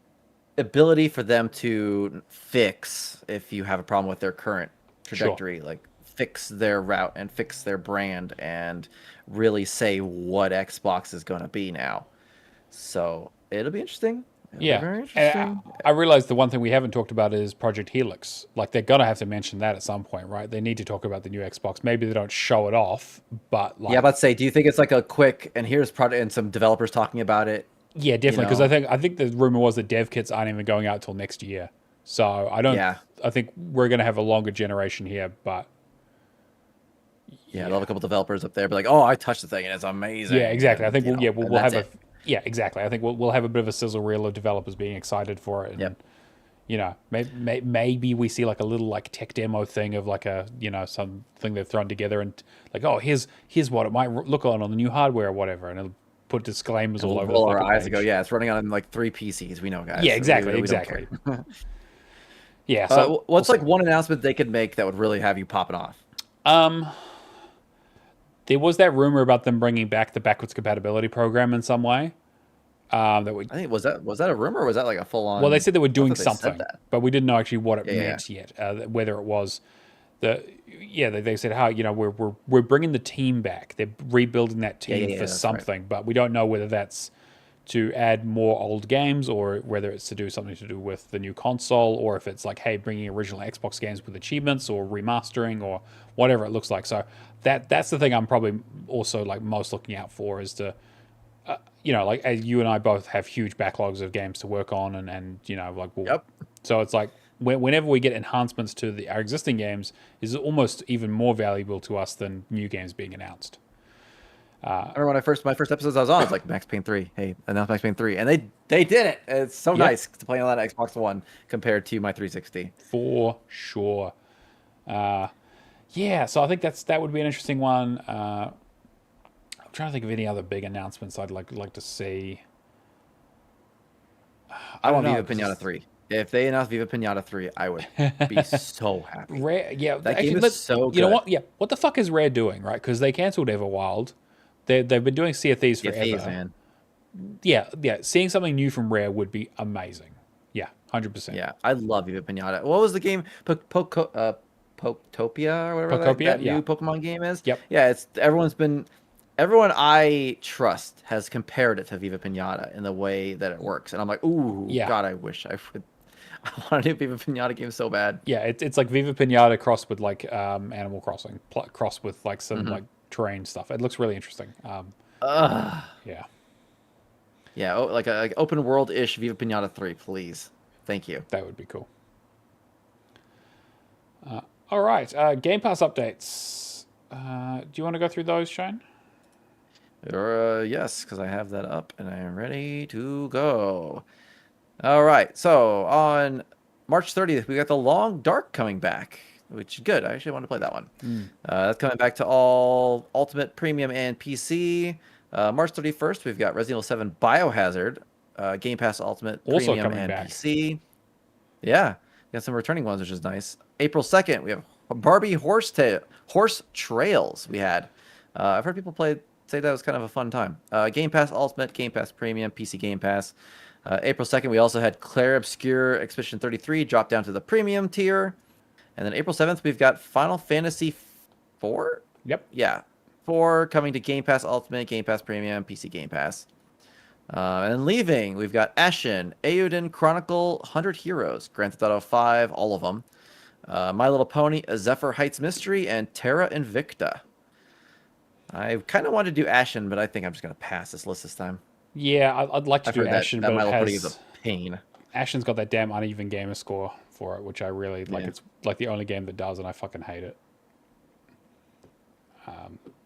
ability for them to fix, if you have a problem with their current trajectory, like fix their route and fix their brand and really say what Xbox is going to be now. So it'll be interesting. Yeah. Very interesting. I realize the one thing we haven't talked about is Project Helix. Like they're gonna have to mention that at some point, right? They need to talk about the new Xbox. Maybe they don't show it off, but like, yeah, but say, do you think it's like a quick and here's project and some developers talking about it? Yeah, definitely. Because I think the rumor was that dev kits aren't even going out till next year. So I don't. Yeah. I think we're gonna have a longer generation here, but yeah, they'll have a couple developers up there, be like, "Oh, I touched the thing and it's amazing." Yeah, exactly. And, I think we'll have it. Yeah, exactly. I think we'll have a bit of a sizzle reel of developers being excited for it. And, you know, maybe we see like a little like tech demo thing of like a, you know, something they've thrown together and like, oh, here's what it might look on the new hardware or whatever, and it'll put disclaimers all over the our eyes and go, yeah, it's running on like 3 PCs. We know, guys. Yeah, exactly, exactly. Yeah. So what's like one announcement they could make that would really have you popping off? There was that rumor about them bringing back the backwards compatibility program in some way. I think was that a rumor or was that like a full on? Well, they said they were doing something, but we didn't know actually what it meant yet. Whether it was they said how, you know, we're bringing the team back. They're rebuilding that team for something, right. But we don't know whether that's to add more old games or whether it's to do something to do with the new console, or if it's like, hey, bringing original Xbox games with achievements or remastering or whatever it looks like. So that's the thing I'm probably also like most looking out for is to, you know, like you and I both have huge backlogs of games to work on and you know, like, so it's like whenever we get enhancements to our existing games is almost even more valuable to us than new games being announced. I remember when my first episodes I was on, it's like Max Payne 3. Hey, announce Max Payne 3, and they did it. It's so nice to play on that Xbox One compared to my 360. For sure. Yeah, so I think that would be an interesting one. I'm trying to think of any other big announcements I'd like to see. I want Viva Pinata 3. If they announce Viva Pinata 3, I would be so happy. Rare, yeah, that game is so good. You know what? Yeah, what the fuck is Rare doing, right? Because they cancelled Everwild. They've been doing Sea of Thieves forever. Thieves, man. Yeah. Seeing something new from Rare would be amazing. Yeah, 100%. Yeah, I love Viva Pinata. What was the game? Poketopia or whatever that new Pokemon game is? Yep. Yeah, everyone I trust has compared it to Viva Pinata in the way that it works, and I'm like, ooh, God, I wish I would. I want a new Viva Pinata game so bad. Yeah, it's like Viva Pinata crossed with like Animal Crossing, crossed with like some like terrain stuff. It looks really interesting. Yeah. Yeah, like a open world-ish Viva Pinata 3, please. Thank you. That would be cool. All right, Game Pass updates. Do you want to go through those, Shane? Yes, because I have that up and I am ready to go. All right, so on March 30th, we got The Long Dark coming back, which is good. I actually want to play that one. That's coming back to all Ultimate, Premium, and PC. March 31st, we've got Resident Evil 7 Biohazard, Game Pass Ultimate, also Premium, and back. PC. Yeah. got some returning ones, which is nice. April 2nd, we have Barbie Horse Trails. We had. I've heard people say that was kind of a fun time. Game Pass Ultimate, Game Pass Premium, PC Game Pass. April 2nd, we also had Claire Obscure Expedition 33 drop down to the premium tier. And then April 7th, we've got Final Fantasy 4? Yep. Yeah. 4 coming to Game Pass Ultimate, Game Pass Premium, PC Game Pass. And then leaving, we've got Ashen, Eiyuden Chronicle, 100 Heroes, Grand Theft Auto 5, all of them. My Little Pony, A Zephyr Heights Mystery, and Terra Invicta. I kind of wanted to do Ashen, but I think I'm just going to pass this list this time. Yeah, I'd like to do Ashen, but My Little Pony is a pain. Ashen's got that damn uneven gamer score for it, which I really like. Yeah. It's like the only game that does, and I fucking hate it.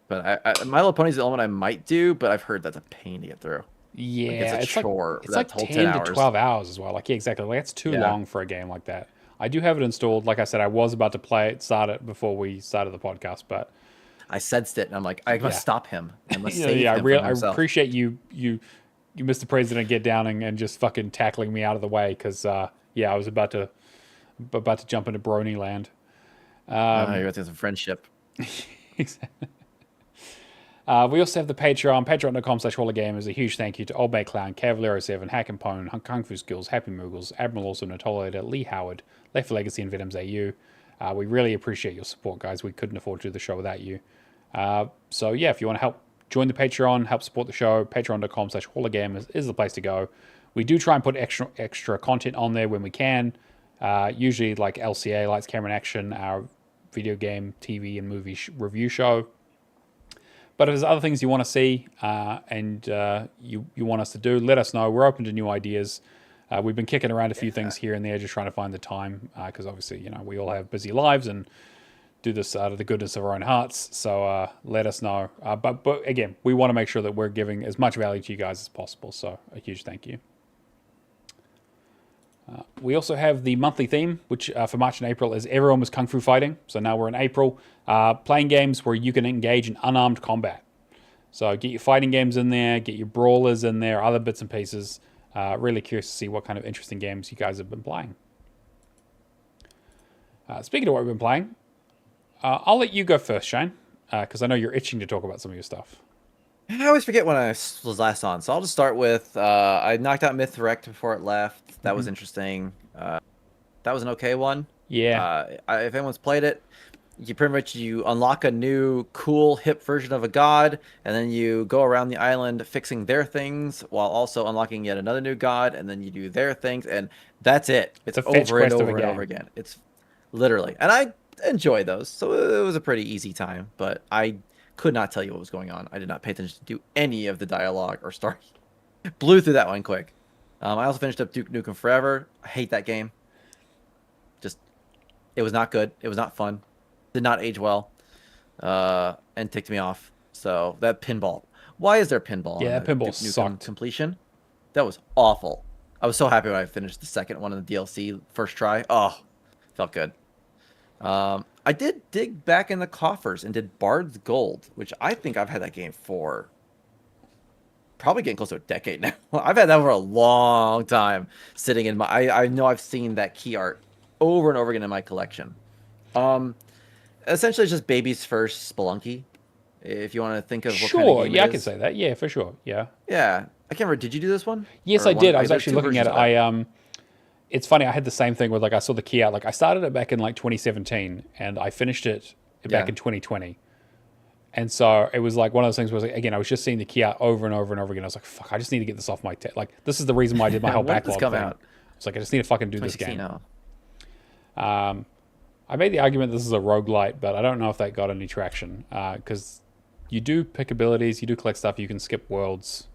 But My Little Pony is the only one I might do, but I've heard that's a pain to get through. Yeah, it's a chore. It's like 10 to 12 hours as well. Like, yeah, exactly. Like, that's too long for a game like that. I do have it installed. Like I said, I was about to play it, start it before we started the podcast, but I sensed it, and I'm like, I must stop him. I must save him I appreciate you, Mr. President, get down and just fucking tackling me out of the way, because I was about to jump into Brony land. You're about to get some friendship. Exactly. We also have the Patreon, patreon.com/HorrorGamers. A huge thank you to Old Bay Clown, Cavaliero7, Hack and Pone, Kung Fu Skills, Happy Moogles, Admiral Also Natolator, Lee Howard, Left for Legacy, and Venoms AU. We really appreciate your support, guys. We couldn't afford to do the show without you. So yeah, if you want to help join the Patreon, help support the show, patreon.com/HorrorGamers is the place to go. We do try and put extra content on there when we can. Usually like LCA, Lights, Camera, and Action, our video game, TV, and movie review show. But if there's other things you want to see and you want us to do, let us know. We're open to new ideas. We've been kicking around a few things here and there, just trying to find the time, because obviously, we all have busy lives and do this out of the goodness of our own hearts. So let us know. But again, we want to make sure that we're giving as much value to you guys as possible. So a huge thank you. We also have the monthly theme, which for March and April is Everyone Was Kung Fu Fighting. So now we're in April, playing games where you can engage in unarmed combat. So get your fighting games in there, get your brawlers in there, other bits and pieces. Really curious to see what kind of interesting games you guys have been playing. Speaking of what we've been playing, I'll let you go first, Shane, because I know you're itching to talk about some of your stuff. I always forget when I was last on, so I'll just start with I knocked out Mythrect before it left. That was interesting. That was an okay one. Yeah. If anyone's played it, you unlock a new cool hip version of a god, and then you go around the island fixing their things while also unlocking yet another new god, and then you do their things, and that's it. It's over and over and over again. It's literally, and I enjoy those, so it was a pretty easy time, but I could not tell you what was going on. I did not pay attention to any of the dialogue or story. Blew through that one quick. I also finished up Duke Nukem Forever. I hate that game. It was not good. It was not fun. Did not age well. And ticked me off. So that pinball. Why is there pinball? Yeah, that pinball sucked. Completion. That was awful. I was so happy when I finished the second one in the DLC first try. Oh, felt good. I did dig back in the coffers and did Bard's Gold, which I think I've had that game for probably getting close to a decade now. I've had that for a long time sitting in my... I know I've seen that key art over and over again in my collection. Essentially, it's just baby's first Spelunky, if you want to think of what kind of game yeah, I can say that. Yeah, for sure. Yeah. Yeah. I can't remember. Did you do this one? Yes, I did. I was actually looking at it. It's funny. I had the same thing with, like, I saw the key out. Like, I started it back in, like, 2017, and I finished it back in 2020. And so it was, like, one of those things where, again, I was just seeing the key out over and over and over again. I was like, fuck, I just need to get this off my... Like, this is the reason why I did my whole backlog thing. Out? I was like, I just need to fucking do this game. Now. I made the argument this is a roguelite, but I don't know if that got any traction. Because you do pick abilities, you do collect stuff, you can skip worlds.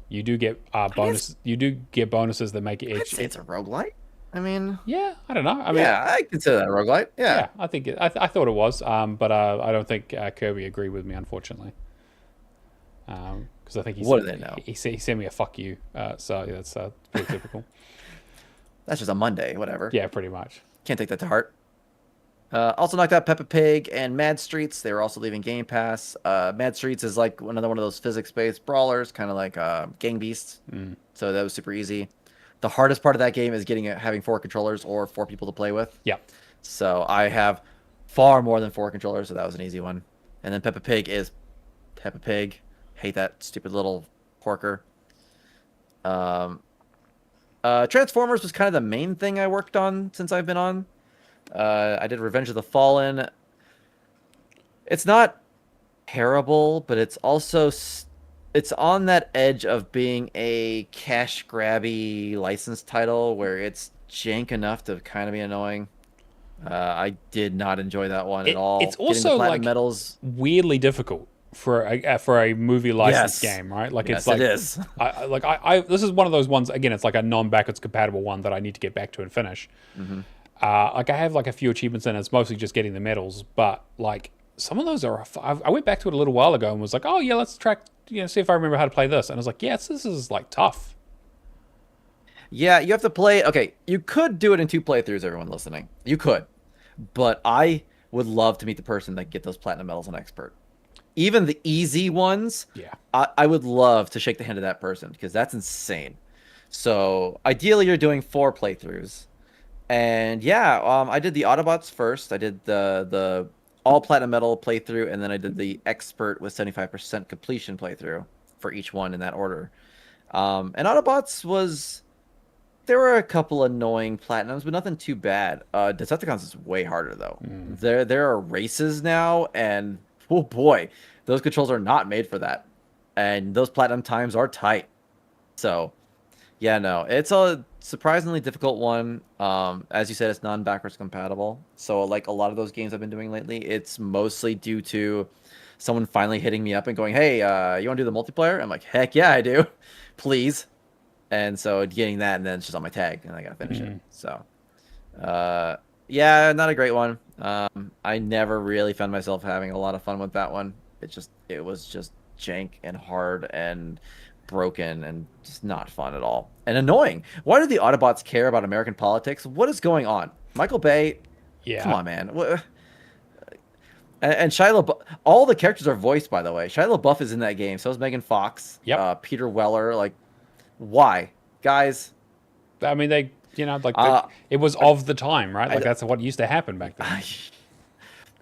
You do get bonus. You do get bonuses that make it. I'd say it's a roguelite. I mean, yeah, I don't know. I mean, yeah, I consider that a roguelite. Yeah, I think I thought it was, but I don't think Kirby agreed with me, unfortunately. Because I think he what do they know? He sent me a fuck you. So yeah, that's pretty typical. That's just a Monday, whatever. Yeah, pretty much. Can't take that to heart. Also knocked out Peppa Pig and Mad Streets. They were also leaving Game Pass. Mad Streets is like another one of those physics-based brawlers, kind of like Gang Beasts. So that was super easy. The hardest part of that game is having 4 controllers or 4 people to play with. Yeah. So I have far more than 4 controllers, so that was an easy one. And then Peppa Pig is Peppa Pig. Hate that stupid little porker. Transformers was kind of the main thing I worked on since I've been on. I did Revenge of the Fallen. It's not terrible, but it's also it's on that edge of being a cash grabby license title where it's jank enough to kind of be annoying. I did not enjoy that one at all. It's also like medals weirdly difficult for a movie license game, right? Like it's like it is. I this is one of those ones. Again, it's like a non-backwards compatible one that I need to get back to and finish. Mm-hmm. Like I have like a few achievements in it. It's mostly just getting the medals, but like some of those are. I went back to it a little while ago and was like, oh yeah, let's see if I remember how to play this. And I was like, yes, this is like tough. Yeah, you have to play. Okay, you could do it in 2 playthroughs. Everyone listening, you could, but I would love to meet the person that can get those platinum medals on expert. Even the easy ones, yeah, I would love to shake the hand of that person because that's insane. So ideally, you're doing 4 playthroughs, and yeah, I did the Autobots first. I did the all platinum medal playthrough, and then I did the expert with 75% completion playthrough for each one in that order. And Autobots was there were a couple annoying platinums, but nothing too bad. Decepticons is way harder though. There are races now, and oh boy, those controls are not made for that, and those platinum times are tight. So, yeah, no, it's a surprisingly difficult one. As you said, it's non-backwards compatible. So, like a lot of those games I've been doing lately, it's mostly due to someone finally hitting me up and going, "Hey, you want to do the multiplayer?" I'm like, "Heck yeah, I do, please." And so getting that, and then it's just on my tag, and I gotta finish it. So, yeah, not a great one. I never really found myself having a lot of fun with that one. It was just jank and hard and broken and just not fun at all and annoying. Why do the Autobots care about American politics? What is going on? Michael Bay, yeah, come on, man. And Shia LaBeouf, all the characters are voiced, by the way. Shia LaBeouf is in that game. So is Megan Fox. Yep. Peter Weller. Like, why, guys? I mean, it was of the time, right? Like that's what used to happen back then.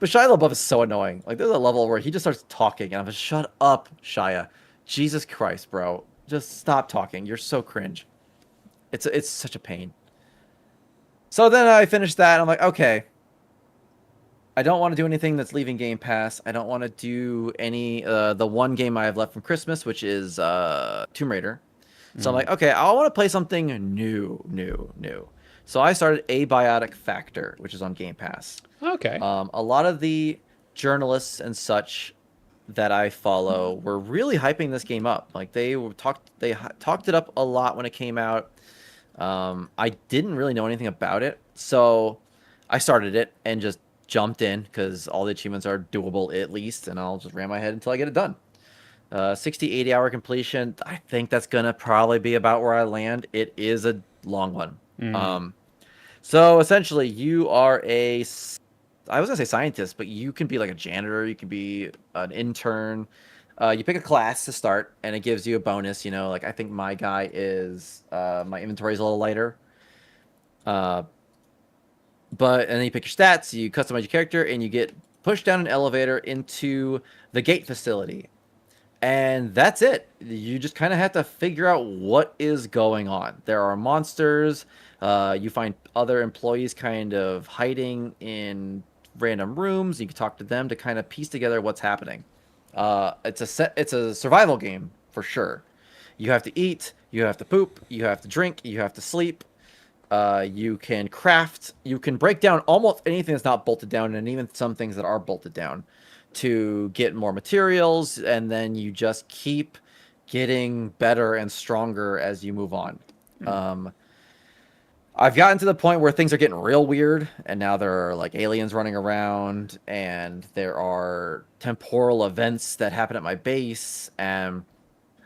But Shia LaBeouf is so annoying. Like, there's a level where he just starts talking, and I'm like, shut up, Shia. Jesus Christ, bro. Just stop talking. You're so cringe. It's such a pain. So then I finished that, and I'm like, okay. I don't want to do anything that's leaving Game Pass. I don't want to do any the one game I have left from Christmas, which is Tomb Raider. So I'm like, okay, I want to play something new. So I started Abiotic Factor, which is on Game Pass. Okay. A lot of the journalists and such that I follow were really hyping this game up. Like they talked it up a lot when it came out. I didn't really know anything about it, so I started it and just jumped in because all the achievements are doable at least, and I'll just ram my head until I get it done. 60-80 hour completion. I think that's gonna probably be about where I land. It is a long one. So essentially you are I was gonna say scientist, but you can be like a janitor, you can be an intern. You pick a class to start, and it gives you a bonus. You know, like I think my guy is my inventory is a little lighter. And then you pick your stats, you customize your character, and you get pushed down an elevator into the gate facility. And that's it. You just kind of have to figure out what is going on. There are monsters. You find other employees kind of hiding in random rooms. You can talk to them to kind of piece together what's happening. It's a survival game for sure. You have to eat, you have to poop, you have to drink, you have to sleep. You can craft, you can break down almost anything that's not bolted down, and even some things that are bolted down to get more materials, and then you just keep getting better and stronger as you move on. I've gotten to the point where things are getting real weird, and now there are like aliens running around, and there are temporal events that happen at my base, and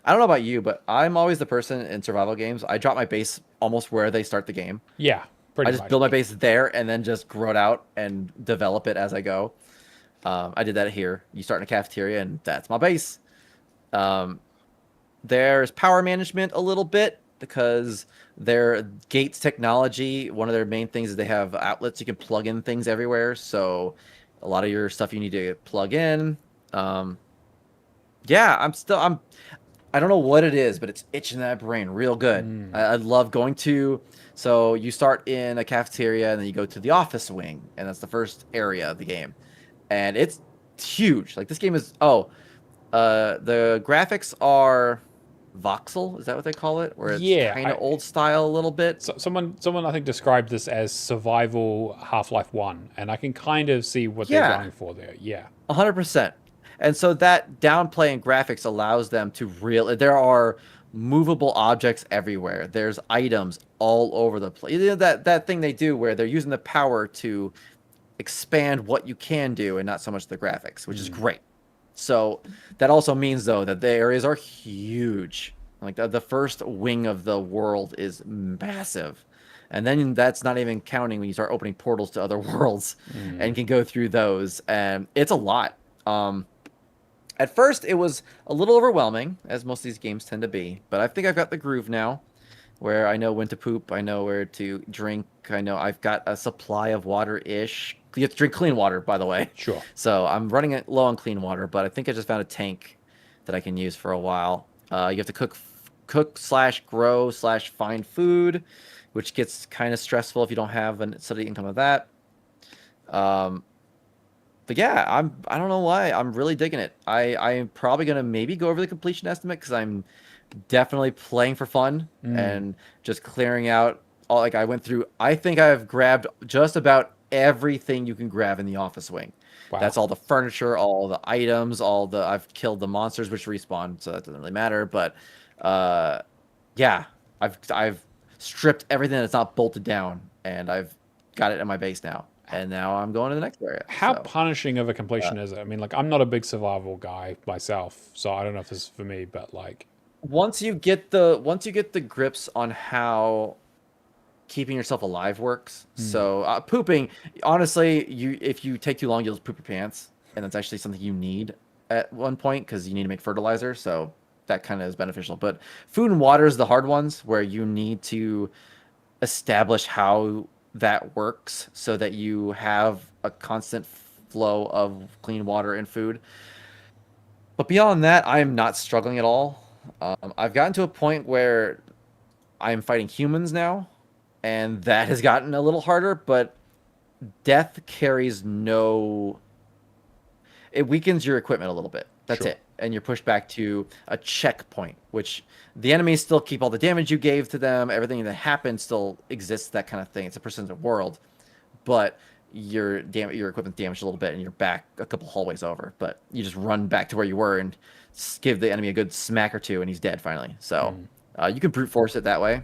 I don't know about you, but I'm always the person in survival games. I drop my base almost where they start the game. Yeah, I just build my base there and then just grow it out and develop it as I go. I did that here. You start in a cafeteria, and that's my base. There's power management a little bit. because their gates technology, one of their main things is they have outlets you can plug in things everywhere. So a lot of your stuff you need to plug in. Um, yeah, I don't know what it is, but it's itching that brain real good. I love going to. So you start in a cafeteria and then you go to the office wing, and that's the first area of the game, and it's huge. Like this game is the graphics are voxel. Is that what they call it? Where it's Yeah, kind of old style a little bit. someone I think described this as survival Half-Life 1, and I can kind of see what they're Yeah, going for there. Yeah. 100%. And so that downplay in graphics allows them to real. There are movable objects everywhere. There's items all over the place. You know, that thing they do where they're using the power to expand what you can do and not so much the graphics, which is great. So that also means though that the areas are huge. Like the first wing of the world is massive. And then that's not even counting when you start opening portals to other worlds and can go through those. And it's a lot. At first, it was a little overwhelming, as most of these games tend to be. But I think I've got the groove now, where I know when to poop, I know where to drink, I know I've got a supply of water-ish. You have to drink clean water, by the way. Sure. So I'm running it low on clean water, but I think I just found a tank that I can use for a while. You have to cook slash grow slash find food, which gets kind of stressful if you don't have a steady income of that. But yeah, I don't know why. I'm really digging it. I'm probably gonna maybe go over the completion estimate because I'm definitely playing for fun and just clearing out all like I went through. I think I've grabbed just about everything you can grab in the office wing. Wow. That's all the furniture, all the items, I've killed the monsters which respawn, so that doesn't really matter. But yeah, I've stripped everything that's not bolted down, and I've got it in my base now. And now I'm going to the next area. How So, punishing of a completion is it? I mean, like, I'm not a big survival guy myself, so I don't know if this is for me, but like, once you get the grips on how keeping yourself alive works. So pooping, honestly, if you take too long, you'll poop your pants, and that's actually something you need at one point because you need to make fertilizer. So that kind of is beneficial. But food and water is the hard ones where you need to establish how that works so that you have a constant flow of clean water and food. But beyond that, I am not struggling at all. I've gotten to a point where I'm fighting humans now, and that has gotten a little harder, but death carries no. It weakens your equipment a little bit. That's Sure. it. And you're pushed back to a checkpoint, which the enemies still keep all the damage you gave to them. Everything that happened still exists, that kind of thing. It's a percentage world, but your equipment's damaged a little bit, and you're back a couple hallways over. But you just run back to where you were and give the enemy a good smack or two, and he's dead finally. So you can brute force it that way.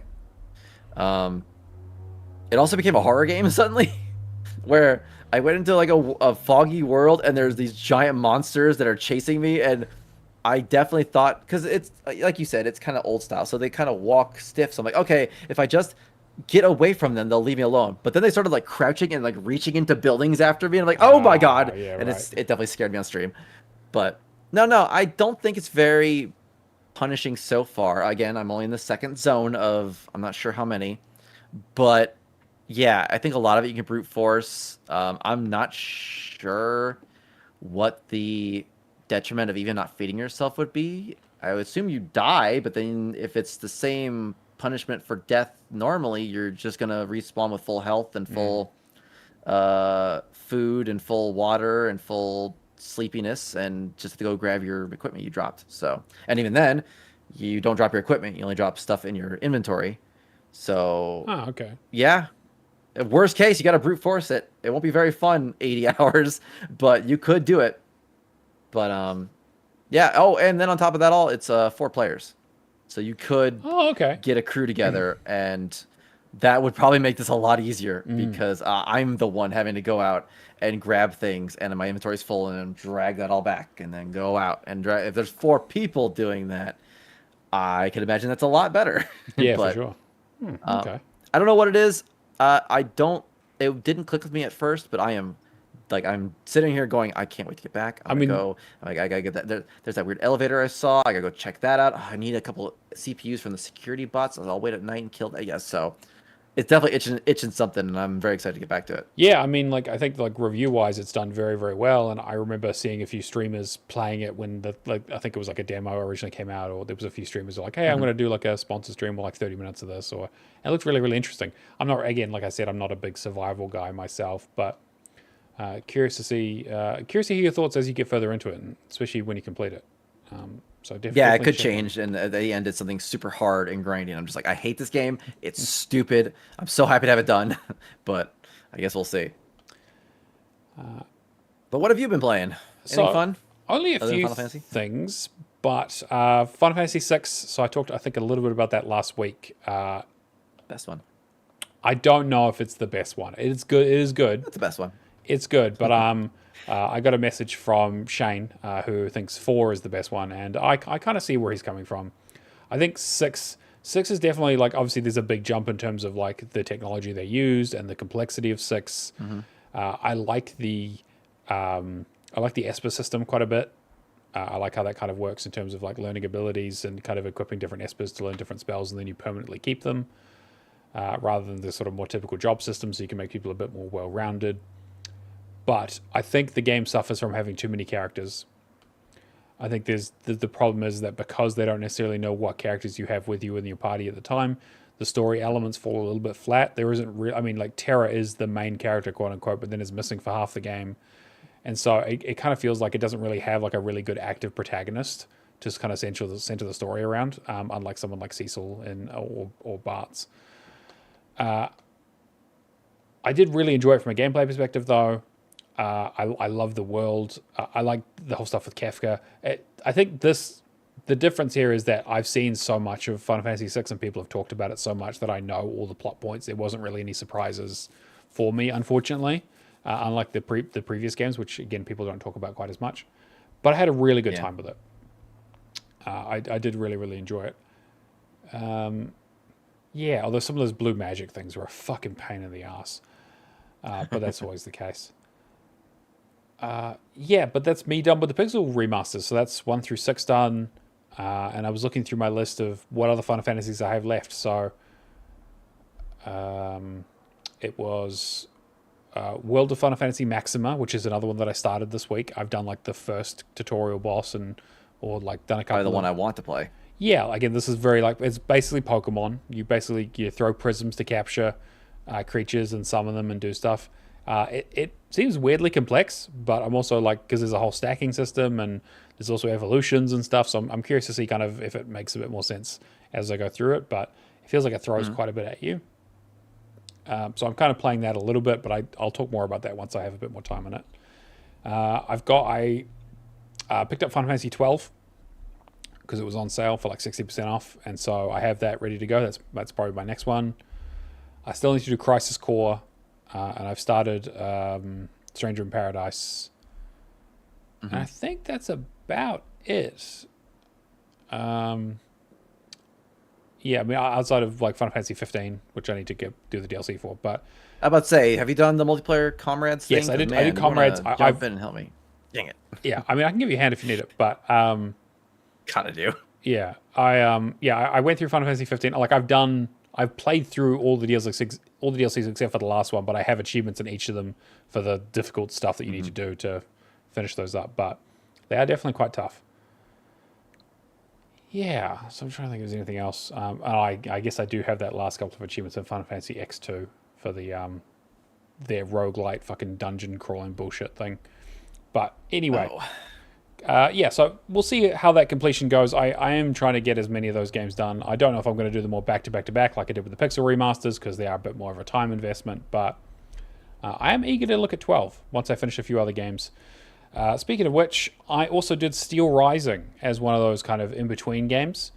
It also became a horror game suddenly, where I went into like a foggy world, and there's these giant monsters that are chasing me, and I definitely thought, because it's like you said, it's kind of old style, so they kind of walk stiff. So I'm like, okay, if I just get away from them, they'll leave me alone. But then they started like crouching and like reaching into buildings after me, and I'm like, oh my god! Yeah, And right. it definitely scared me on stream. But no, I don't think it's very punishing so far. Again, I'm only in the second zone of I'm not sure how many, but yeah, I think a lot of it you can brute force. I'm not sure what the detriment of even not feeding yourself would be. I would assume you die, but then if it's the same punishment for death normally, you're just gonna respawn with full health and full food and full water and full sleepiness, and just have to go grab your equipment you dropped. So, and even then, you don't drop your equipment; you only drop stuff in your inventory. So, Oh, okay. yeah. Worst case, you got to brute force it. It won't be very fun, 80 hours, but you could do it. But yeah. Oh, and then on top of that, all it's 4 players, so you could Oh, okay. get a crew together, and that would probably make this a lot easier because I'm the one having to go out and grab things, and my inventory's full, and then drag that all back, and then go out and drag. If there's 4 people doing that, I can imagine that's a lot better. Yeah, But, for sure. Okay. I don't know what it is. I don't. It didn't click with me at first, but I am like I'm sitting here going, I can't wait to get back. I mean, I gotta get that. There's that weird elevator I saw. I gotta go check that out. Oh, I need a couple CPUs from the security bots. I'll wait at night and kill that. Yeah, so it's definitely itching something, and I'm very excited to get back to it. yeah, I mean, like I think like review wise, it's done very very well, and I remember seeing a few streamers playing it when the like I think it was like a demo originally came out, or there was a few streamers who were like, hey, I'm Hmm. going to do like a sponsor stream with like 30 minutes of this, or it looked really really interesting. I'm not again like I said, I'm not a big survival guy myself, but curious to hear your thoughts as you get further into it, and especially when you complete it. So Yeah, it definitely could check in. change, and at the end, it's something super hard and grindy. I'm just like, I hate this game. It's stupid. I'm so happy to have it done, but I guess we'll see. But what have you been playing? Anything So fun only a other than few Final Fantasy? things, but Final Fantasy VI. So I talked, I think, a little bit about that last week. Best one. I don't know if it's the best one. It is good. It is good. That's the best one. It's good, but I got a message from Shane who thinks 4 is the best one, and I kind of see where he's coming from. I think six is definitely like obviously there's a big jump in terms of like the technology they used and the complexity of 6. Hmm. I like the Esper system quite a bit. I like how that kind of works in terms of like learning abilities and kind of equipping different Espers to learn different spells, and then you permanently keep them, rather than the sort of more typical job system, so you can make people a bit more well-rounded. But I think the game suffers from having too many characters. I think there's the problem is that because they don't necessarily know what characters you have with you in your party at the time, the story elements fall a little bit flat. There isn't real. I mean, like Terra is the main character, quote unquote, but then is missing for half the game, and so it kind of feels like it doesn't really have like a really good active protagonist to just kind of center the story around. Unlike someone like Cecil and or Bart's. I did really enjoy it from a gameplay perspective, though. I love the world. I like the whole stuff with Kefka. I think the difference here is that I've seen so much of Final Fantasy VI and people have talked about it so much that I know all the plot points. There wasn't really any surprises for me, unfortunately, unlike the previous games, which again people don't talk about quite as much. But I had a really good Yeah. time with it. I did really really enjoy it. Yeah, although some of those blue magic things were a fucking pain in the ass, but that's always the case. Yeah, but that's me done with the Pixel remasters. So that's 1 through 6 done. And I was looking through my list of what other Final Fantasies I have left. So it was World of Final Fantasy Maxima, which is another one that I started this week. I've done like the first tutorial boss or like done a Probably couple the of. one I want to play. Yeah, again, this is very like it's basically Pokemon. You throw prisms to capture creatures and summon them and do stuff. It seems weirdly complex, but I'm also like because there's a whole stacking system and there's also evolutions and stuff. So I'm curious to see kind of if it makes a bit more sense as I go through it. But it feels like it throws quite a bit at you. So I'm kind of playing that a little bit, but I'll talk more about that once I have a bit more time on it. I picked up Final Fantasy 12 because it was on sale for like 60% off, and so I have that ready to go. That's probably my next one. I still need to do Crisis Core, and I've started Stranger in Paradise, and I think that's about it. Yeah, I mean outside of like Final Fantasy 15, which I need to do the DLC for, but I about to say, have you done the multiplayer comrades thing? yes, I 'Cause, did. I man, did you wanna Comrades. jump in and help me. Dang it. Yeah, I mean I can give you a hand if you need it, but Kind of do. yeah, I went through Final Fantasy 15. Like I've played through all the DLCs except for the last one, but I have achievements in each of them for the difficult stuff that you need to do to finish those up. But they are definitely quite tough. Yeah, so I'm trying to think if there's anything else. And I guess I do have that last couple of achievements in Final Fantasy X2 for their roguelite fucking dungeon crawling bullshit thing. But anyway. Oh. Yeah, so we'll see how that completion goes. I am trying to get as many of those games done. I don't know if I'm going to do them all back to back to back like I did with the Pixel remasters because they are a bit more of a time investment, but I am eager to look at 12 once I finish a few other games. Speaking of which, I also did Steel Rising as one of those kind of in-between games.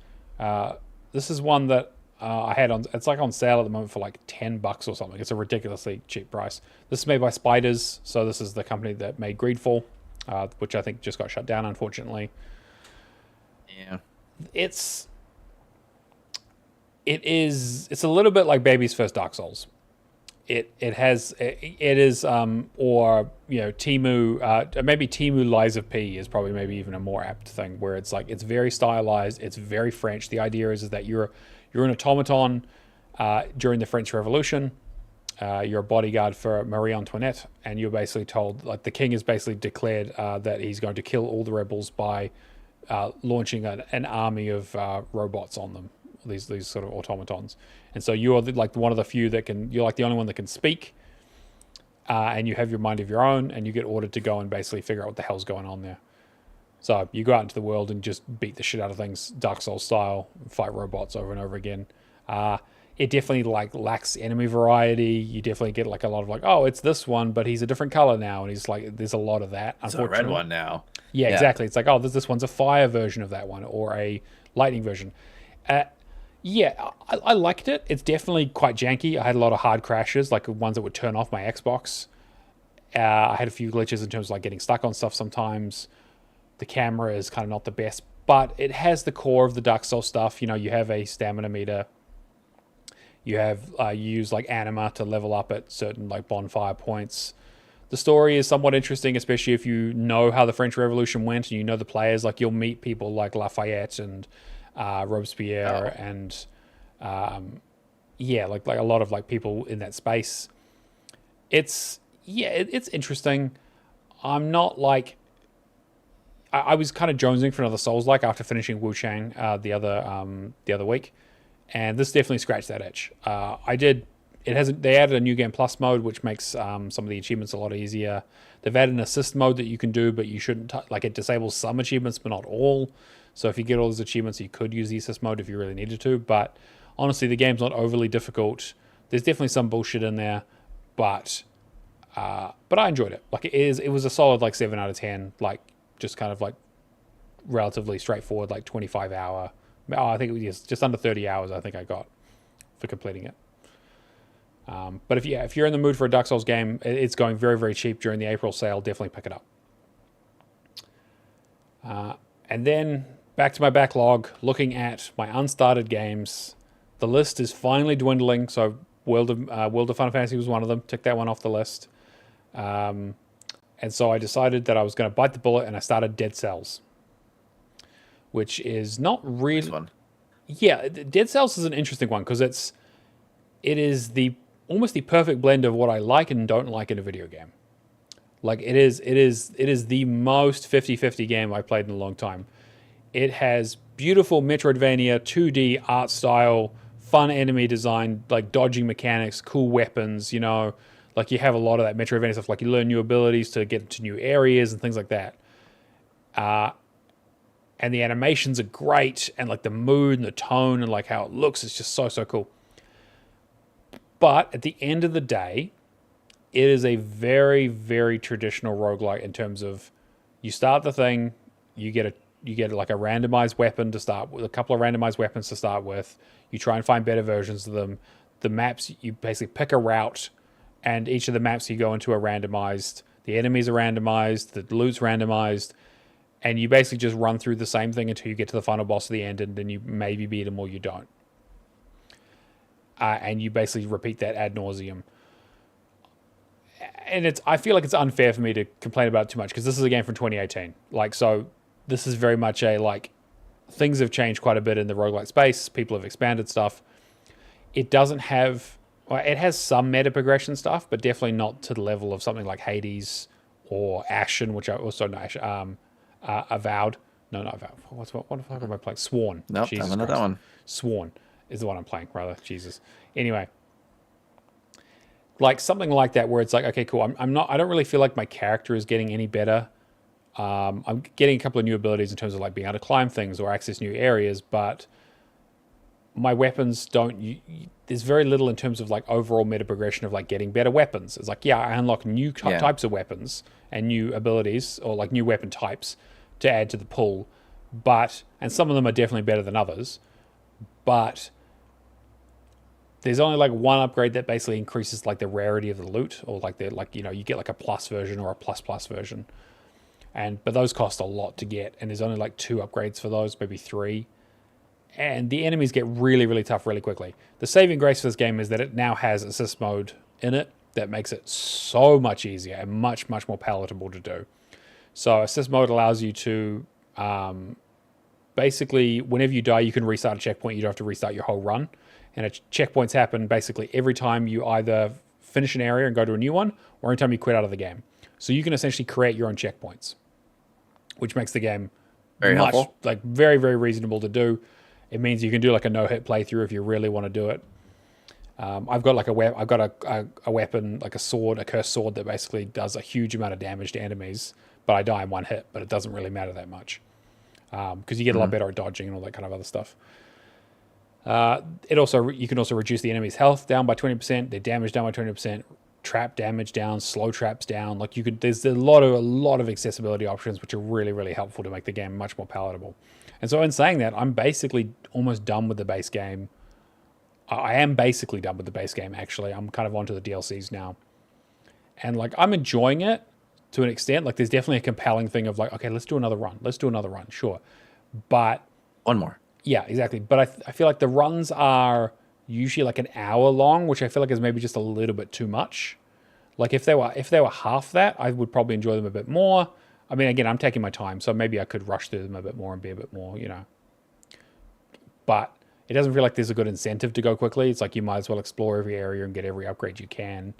This is one that I had on, it's like on sale at the moment for like $10 or something. It's a ridiculously cheap price. This is made by Spiders, so this is the company that made Greedfall. Which I think just got shut down, unfortunately. Yeah. It's a little bit like Baby's first Dark Souls. it is or Timu maybe Timu Lies of P is probably maybe even a more apt thing, where it's like it's very stylized, it's very French. The idea is that you're an automaton during the French Revolution. You're a bodyguard for Marie Antoinette, and you're basically told, like, the king has basically declared that he's going to kill all the rebels by launching an army of robots on them, these sort of automatons. And so you're like one of the few that can, you're like the only one that can speak, and you have your mind of your own, and you get ordered to go and basically figure out what the hell's going on there. So you go out into the world and just beat the shit out of things, Dark Souls style, fight robots over and over again. It definitely like lacks enemy variety. You definitely get like a lot of like, oh, it's this one, but he's a different color now, and he's like, there's a lot of that. It's a red one now. Yeah, exactly. It's like, oh, this one's a fire version of that one, or a lightning version. Yeah, I liked it. It's definitely quite janky. I had a lot of hard crashes, like ones that would turn off my Xbox. I had a few glitches in terms of like getting stuck on stuff sometimes. The camera is kind of not the best, but it has the core of the Dark Souls stuff. You know, you have a stamina meter. You have you use like anima to level up at certain like bonfire points. The story is somewhat interesting, especially if you know how the French Revolution went and you know the players. Like, you'll meet people like Lafayette and Robespierre and like a lot of like people in that space. It's interesting. I'm not like, I was kind of jonesing for another Souls-like after finishing Wu Chang the other week. And this definitely scratched that itch. They added a New Game Plus mode, which makes some of the achievements a lot easier. They've added an assist mode that you can do, but you shouldn't, like, it disables some achievements, but not all. So if you get all those achievements, you could use the assist mode if you really needed to. But honestly, the game's not overly difficult. There's definitely some bullshit in there, but I enjoyed it. Like, it was a solid, like, 7 out of 10, like, just kind of, like, relatively straightforward, like, 25-hour. I think it was just under 30 hours I think I got for completing it. But if you're in the mood for a Dark Souls game, it's going very, very cheap during the April sale. Definitely pick it up. And then back to my backlog, looking at my unstarted games. The list is finally dwindling. So World of Final Fantasy was one of them. Took that one off the list. And so I decided that I was going to bite the bullet, and I started Dead Cells, which is not really... Nice one. Yeah, Dead Cells is an interesting one because it is almost the perfect blend of what I like and don't like in a video game. Like, it is the most 50-50 game I've played in a long time. It has beautiful Metroidvania 2D art style, fun enemy design, like dodging mechanics, cool weapons, you know. Like, you have a lot of that Metroidvania stuff, like you learn new abilities to get into new areas and things like that. And the animations are great, and like the mood and the tone and like how it looks is just so cool. But at the end of the day, it is a very, very traditional roguelike in terms of, you start the thing, you get like a randomized weapon to start with, a couple of randomized weapons to start with. You try and find better versions of them. The maps, you basically pick a route, and each of the maps you go into are randomized. The enemies are randomized, the loot's randomized. And you basically just run through the same thing until you get to the final boss at the end, and then you maybe beat him or you don't. And you basically repeat that ad nauseum. And I feel like it's unfair for me to complain about it too much, because this is a game from 2018. Like, so this is very much things have changed quite a bit in the roguelike space. People have expanded stuff. It doesn't have... Well, it has some meta progression stuff, but definitely not to the level of something like Hades or Ashen, which I also know... Avowed. No, not Avowed. What the fuck am I playing? Sworn. Nope, I haven't had that one. Sworn is the one I'm playing, rather. Jesus. Anyway. Like, something like that where it's like, okay, cool. I don't really feel like my character is getting any better. I'm getting a couple of new abilities in terms of like being able to climb things or access new areas, but my weapons don't... there's very little in terms of like overall meta progression of like getting better weapons. It's like, yeah, I unlock new types of weapons and new abilities, or like new weapon types to add to the pool, and some of them are definitely better than others, but there's only like one upgrade that basically increases like the rarity of the loot, or like you get like a plus version or a plus version, but those cost a lot to get, and there's only like 2 upgrades for those, maybe 3. And the enemies get really, really tough really quickly. The saving grace for this game is that it now has assist mode in it that makes it so much easier and much, much more palatable to do. So assist mode allows you to basically, whenever you die, you can restart a checkpoint. You don't have to restart your whole run. And checkpoints happen basically every time you either finish an area and go to a new one, or anytime you quit out of the game. So you can essentially create your own checkpoints, which makes the game Very helpful. like very, very reasonable to do. It means you can do like a no-hit playthrough if you really want to do it. I've got like a weapon, like a sword, a cursed sword that basically does a huge amount of damage to enemies, but I die in one hit, but it doesn't really matter that much because you get a lot better at dodging and all that kind of other stuff. You can also reduce the enemy's health down by 20%, their damage down by 20%, trap damage down, slow traps down. Like there's a lot of accessibility options which are really, really helpful to make the game much more palatable. And so in saying that, I'm basically almost done with the base game. I am basically done with the base game, actually. I'm kind of onto the DLCs now. And like I'm enjoying it to an extent. Like there's definitely a compelling thing of like, okay, let's do another run. Let's do another run, sure. But one more. Yeah, exactly. But I feel like the runs are usually like an hour long, which I feel like is maybe just a little bit too much. Like if they were half that, I would probably enjoy them a bit more. I mean, again, I'm taking my time, so maybe I could rush through them a bit more and be a bit more, But it doesn't feel like there's a good incentive to go quickly. It's like you might as well explore every area and get every upgrade you can.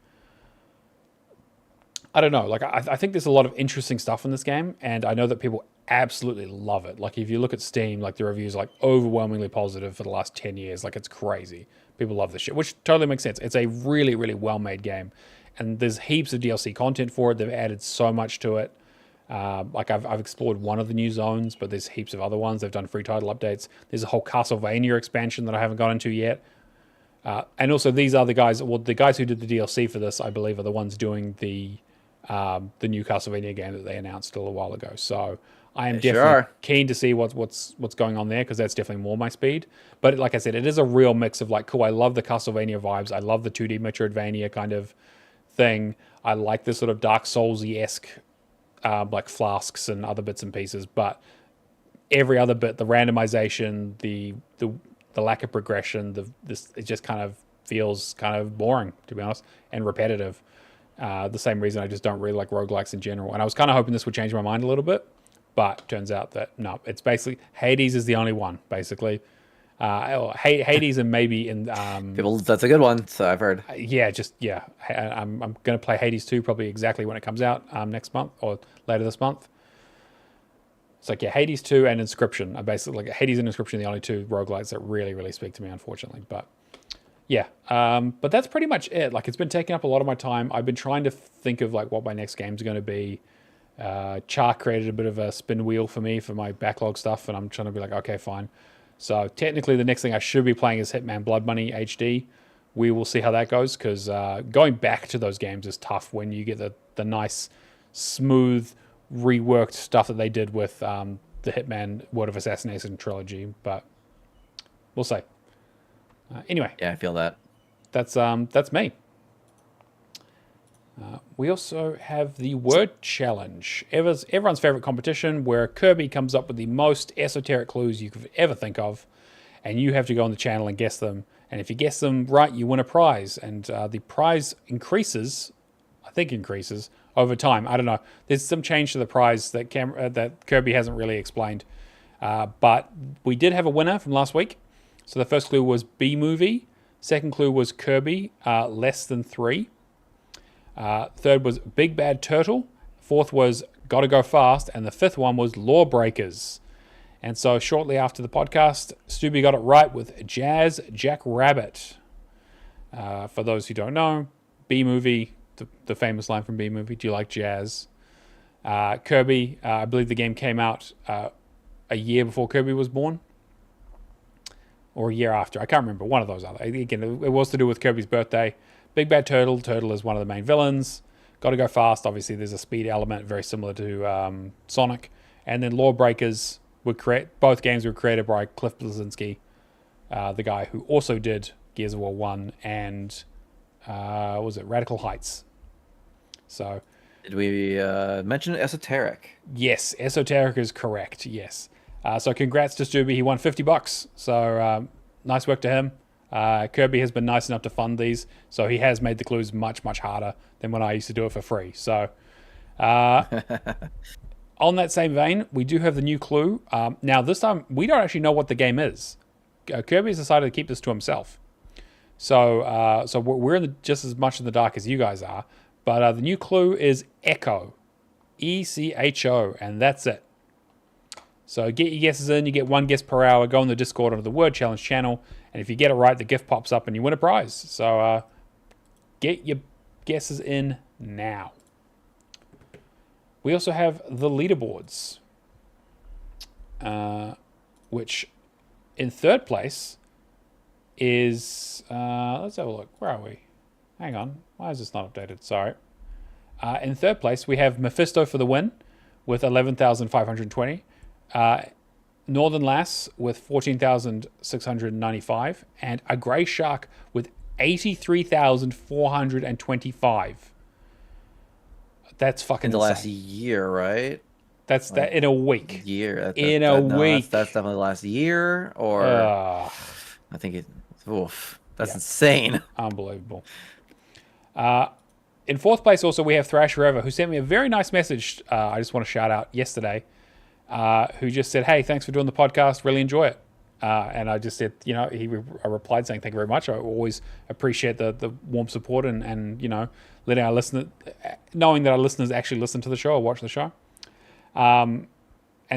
I don't know. Like I think there's a lot of interesting stuff in this game, and I know that people absolutely love it. Like if you look at Steam, like the reviews are like overwhelmingly positive for the last 10 years. Like it's crazy. People love this shit, which totally makes sense. It's a really, really well-made game, and there's heaps of DLC content for it. They've added so much to it. Like I've explored one of the new zones, but there's heaps of other ones. They've done free title updates. There's a whole Castlevania expansion that I haven't got into yet. And also these are the guys who did the DLC for this, I believe, are the ones doing the new Castlevania game that they announced a little while ago. So I am definitely keen to see what's going on there, because that's definitely more my speed. But like I said, it is a real mix of like, cool, I love the Castlevania vibes. I love the 2D Metroidvania kind of thing. I like this sort of Dark Souls-esque like flasks and other bits and pieces, but every other bit, the randomization, the lack of progression, it just kind of feels kind of boring, to be honest, and repetitive. The same reason I just don't really like roguelikes in general. And I was kind of hoping this would change my mind a little bit, but turns out that no, it's basically Hades is the only one, basically. Hades and maybe in people, that's a good one. So I've heard. I'm going to play Hades 2 probably exactly when it comes out next month or later this month. It's like Hades 2 and Inscription are basically like Hades and Inscription are the only two roguelikes that really, really speak to me, unfortunately. But yeah, but that's pretty much it. Like it's been taking up a lot of my time. I've been trying to think of like what my next game's going to be. Char created a bit of a spin wheel for me for my backlog stuff, and I'm trying to be like, okay, fine. So technically, the next thing I should be playing is Hitman Blood Money HD. We will see how that goes, because going back to those games is tough when you get the nice, smooth, reworked stuff that they did with the Hitman Word of Assassination trilogy. But we'll see. Anyway, yeah, I feel that. That's me. We also have the word challenge, everyone's favorite competition, where Kirby comes up with the most esoteric clues you could ever think of, and you have to go on the channel and guess them. And if you guess them right, you win a prize, and the prize increases over time. I don't know. There's some change to the prize that Kirby hasn't really explained, but we did have a winner from last week. So the first clue was B movie. Second clue was Kirby, less than 3. Third was Big Bad Turtle. Fourth was Gotta Go Fast. And the fifth one was Lawbreakers. And so shortly after the podcast, Stubby got it right with Jazz Jackrabbit. For those who don't know, B-Movie, the famous line from B-Movie, do you like jazz? Kirby, I believe the game came out a year before Kirby was born. Or a year after. I can't remember. One of those other. Again, it was to do with Kirby's birthday. Big Bad Turtle. Turtle is one of the main villains. Gotta Go Fast. Obviously, there's a speed element very similar to Sonic. And then Lawbreakers both games were created by Cliff Bleszinski, the guy who also did Gears of War 1 and was it Radical Heights. So, did we mention esoteric? Yes, esoteric is correct. Yes. So congrats to Stubby. He won $50. So nice work to him. Kirby has been nice enough to fund these, so he has made the clues much, much harder than when I used to do it for free. So, on that same vein, we do have the new clue. Now, this time, we don't actually know what the game is. Kirby has decided to keep this to himself. So we're just as much in the dark as you guys are. But the new clue is Echo. ECHO, and that's it. So get your guesses in. You get 1 guess per hour. Go on the Discord onto the Word Challenge channel. And if you get it right, the gift pops up and you win a prize. So get your guesses in now. We also have the leaderboards, which in third place is... let's have a look. Where are we? Hang on. Why is this not updated? Sorry. In third place, we have Mephisto for the win with 11,520. Northern Lass with 14,695. And a Grey Shark with 83,425. That's fucking in the insane. last year, right? That's like, that in a week. Year. Week. That's definitely last year. Or I think it... Oof. That's insane. Unbelievable. In fourth place, also, we have Thrash Forever, who sent me a very nice message. I just want to shout out yesterday, who just said, "Hey, thanks for doing the podcast. Really enjoy it." And I just said, I replied saying, "Thank you very much. I always appreciate the warm support and letting our listeners, knowing that our listeners actually listen to the show or watch the show." And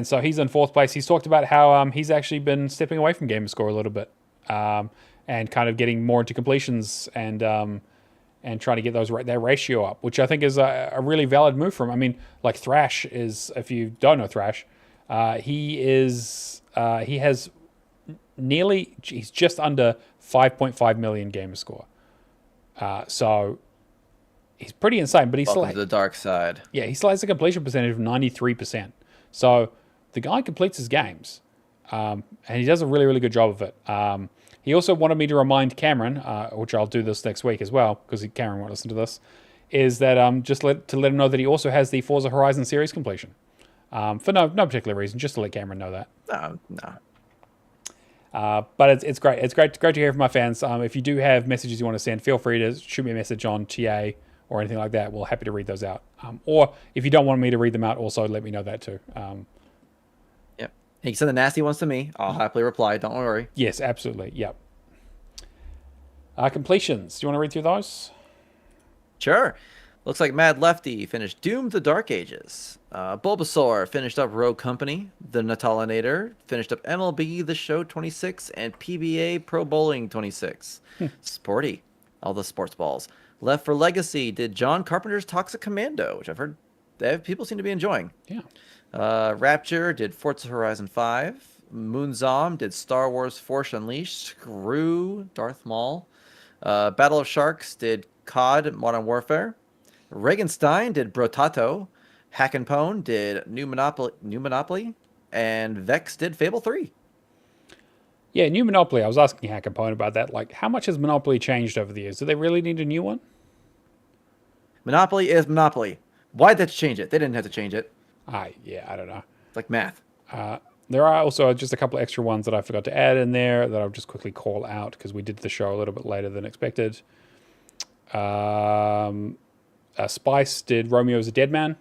so he's in fourth place. He's talked about how he's actually been stepping away from Gamerscore a little bit and kind of getting more into completions and trying to get that ratio up, which I think is a really valid move for him. I mean, like Thrash is, if you don't know Thrash, he's just under 5.5 million gamer score. So he's pretty insane, but he's Welcome still to the dark side. Yeah, he still has a completion percentage of 93%. So the guy completes his games, and he does a really, really good job of it. He also wanted me to remind Cameron, which I'll do this next week as well, because Cameron won't listen to this, is that to let him know that he also has the Forza Horizon series completion. For no particular reason, just to let Cameron know that. No. But it's great. It's great to hear from my fans. If you do have messages you want to send, feel free to shoot me a message on TA or anything like that. We're happy to read those out. Or if you don't want me to read them out, also let me know that too. Yep. You can send the nasty ones to me. I'll happily reply. Don't worry. Yes, absolutely. Yep. Completions. Do you want to read through those? Sure. Looks like Mad Lefty finished Doom: The Dark Ages. Bulbasaur finished up Rogue Company. The Natalinator finished up MLB The Show 26 and PBA Pro Bowling 26. Sporty. All the sports balls. Left for Legacy did John Carpenter's Toxic Commando, which I've heard that people seem to be enjoying. Yeah. Rapture did Forza Horizon 5. Moonzom did Star Wars Force Unleashed. Screw Darth Maul. Battle of Sharks did COD Modern Warfare. Regenstein did Brotato. Hack and Pone did New Monopoly. And Vex did Fable 3. Yeah, New Monopoly. I was asking Hack and Pone about that. Like, how much has Monopoly changed over the years? Do they really need a new one? Monopoly is Monopoly. Why'd they have to change it? They didn't have to change it. I don't know. It's like math. There are also just a couple of extra ones that I forgot to add in there that I'll just quickly call out because we did the show a little bit later than expected. Spice did Romeo's a Dead Man,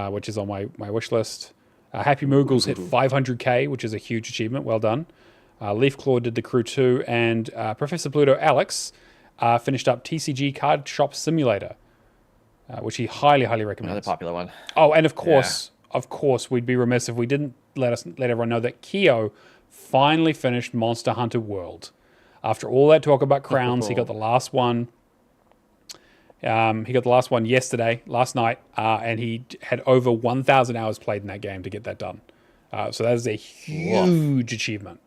which is on my wish list. Happy Moogles hit 500k, which is a huge achievement. Well done. Leafclaw did The Crew 2, and Professor Pluto Alex finished up TCG Card Shop Simulator, which he highly recommends. Another popular one. Oh, and of course, we'd be remiss if we didn't let everyone know that Keo finally finished Monster Hunter World. After all that talk about crowns, he got the last one. He got the last one last night, and he had over 1,000 hours played in that game to get that done. So that is a huge achievement.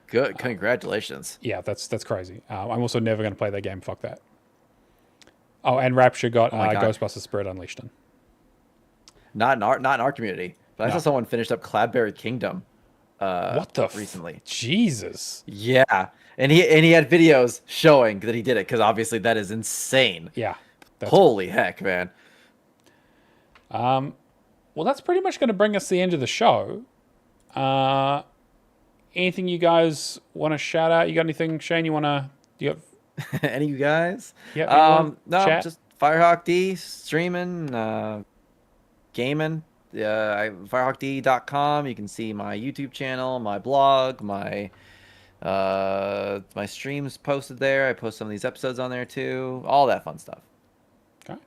Good, congratulations. Yeah, that's crazy. I'm also never going to play that game. Fuck that. Oh, and Rapture got Ghostbusters Spirit Unleashed in. Not in our community, but I saw someone finished up Cloudberry Kingdom. What the recently? Jesus. Yeah, and he had videos showing that he did it because obviously that is insane. Yeah. Holy heck, man. Well, that's pretty much going to bring us to the end of the show. anything you guys want to shout out? You got anything, Shane? You got Any of you guys? anyone? No, Chat? just Firehawk D streaming, gaming. firehawkd.com. You can see my YouTube channel, my blog, my streams posted there. I post some of these episodes on there too. All that fun stuff. Okay.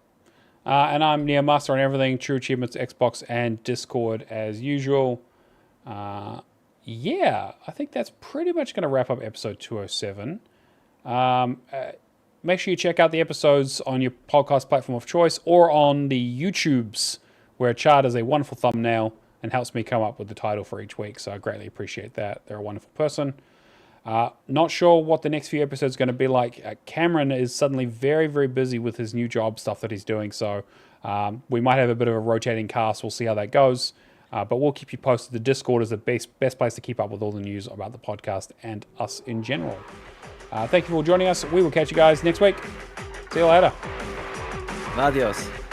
And I'm Neomaster on everything, True Achievements, Xbox, and Discord as usual. Yeah, I think that's pretty much going to wrap up episode 207. Make sure you check out the episodes on your podcast platform of choice or on the YouTubes, where Char does a wonderful thumbnail and helps me come up with the title for each week. So I greatly appreciate that. They're a wonderful person. Not sure what the next few episodes are going to be like. Cameron is suddenly very, very busy with his new job stuff that he's doing. So we might have a bit of a rotating cast. We'll see how that goes. But we'll keep you posted. The Discord is the best place to keep up with all the news about the podcast and us in general. Thank you for joining us. We will catch you guys next week. See you later. Adios.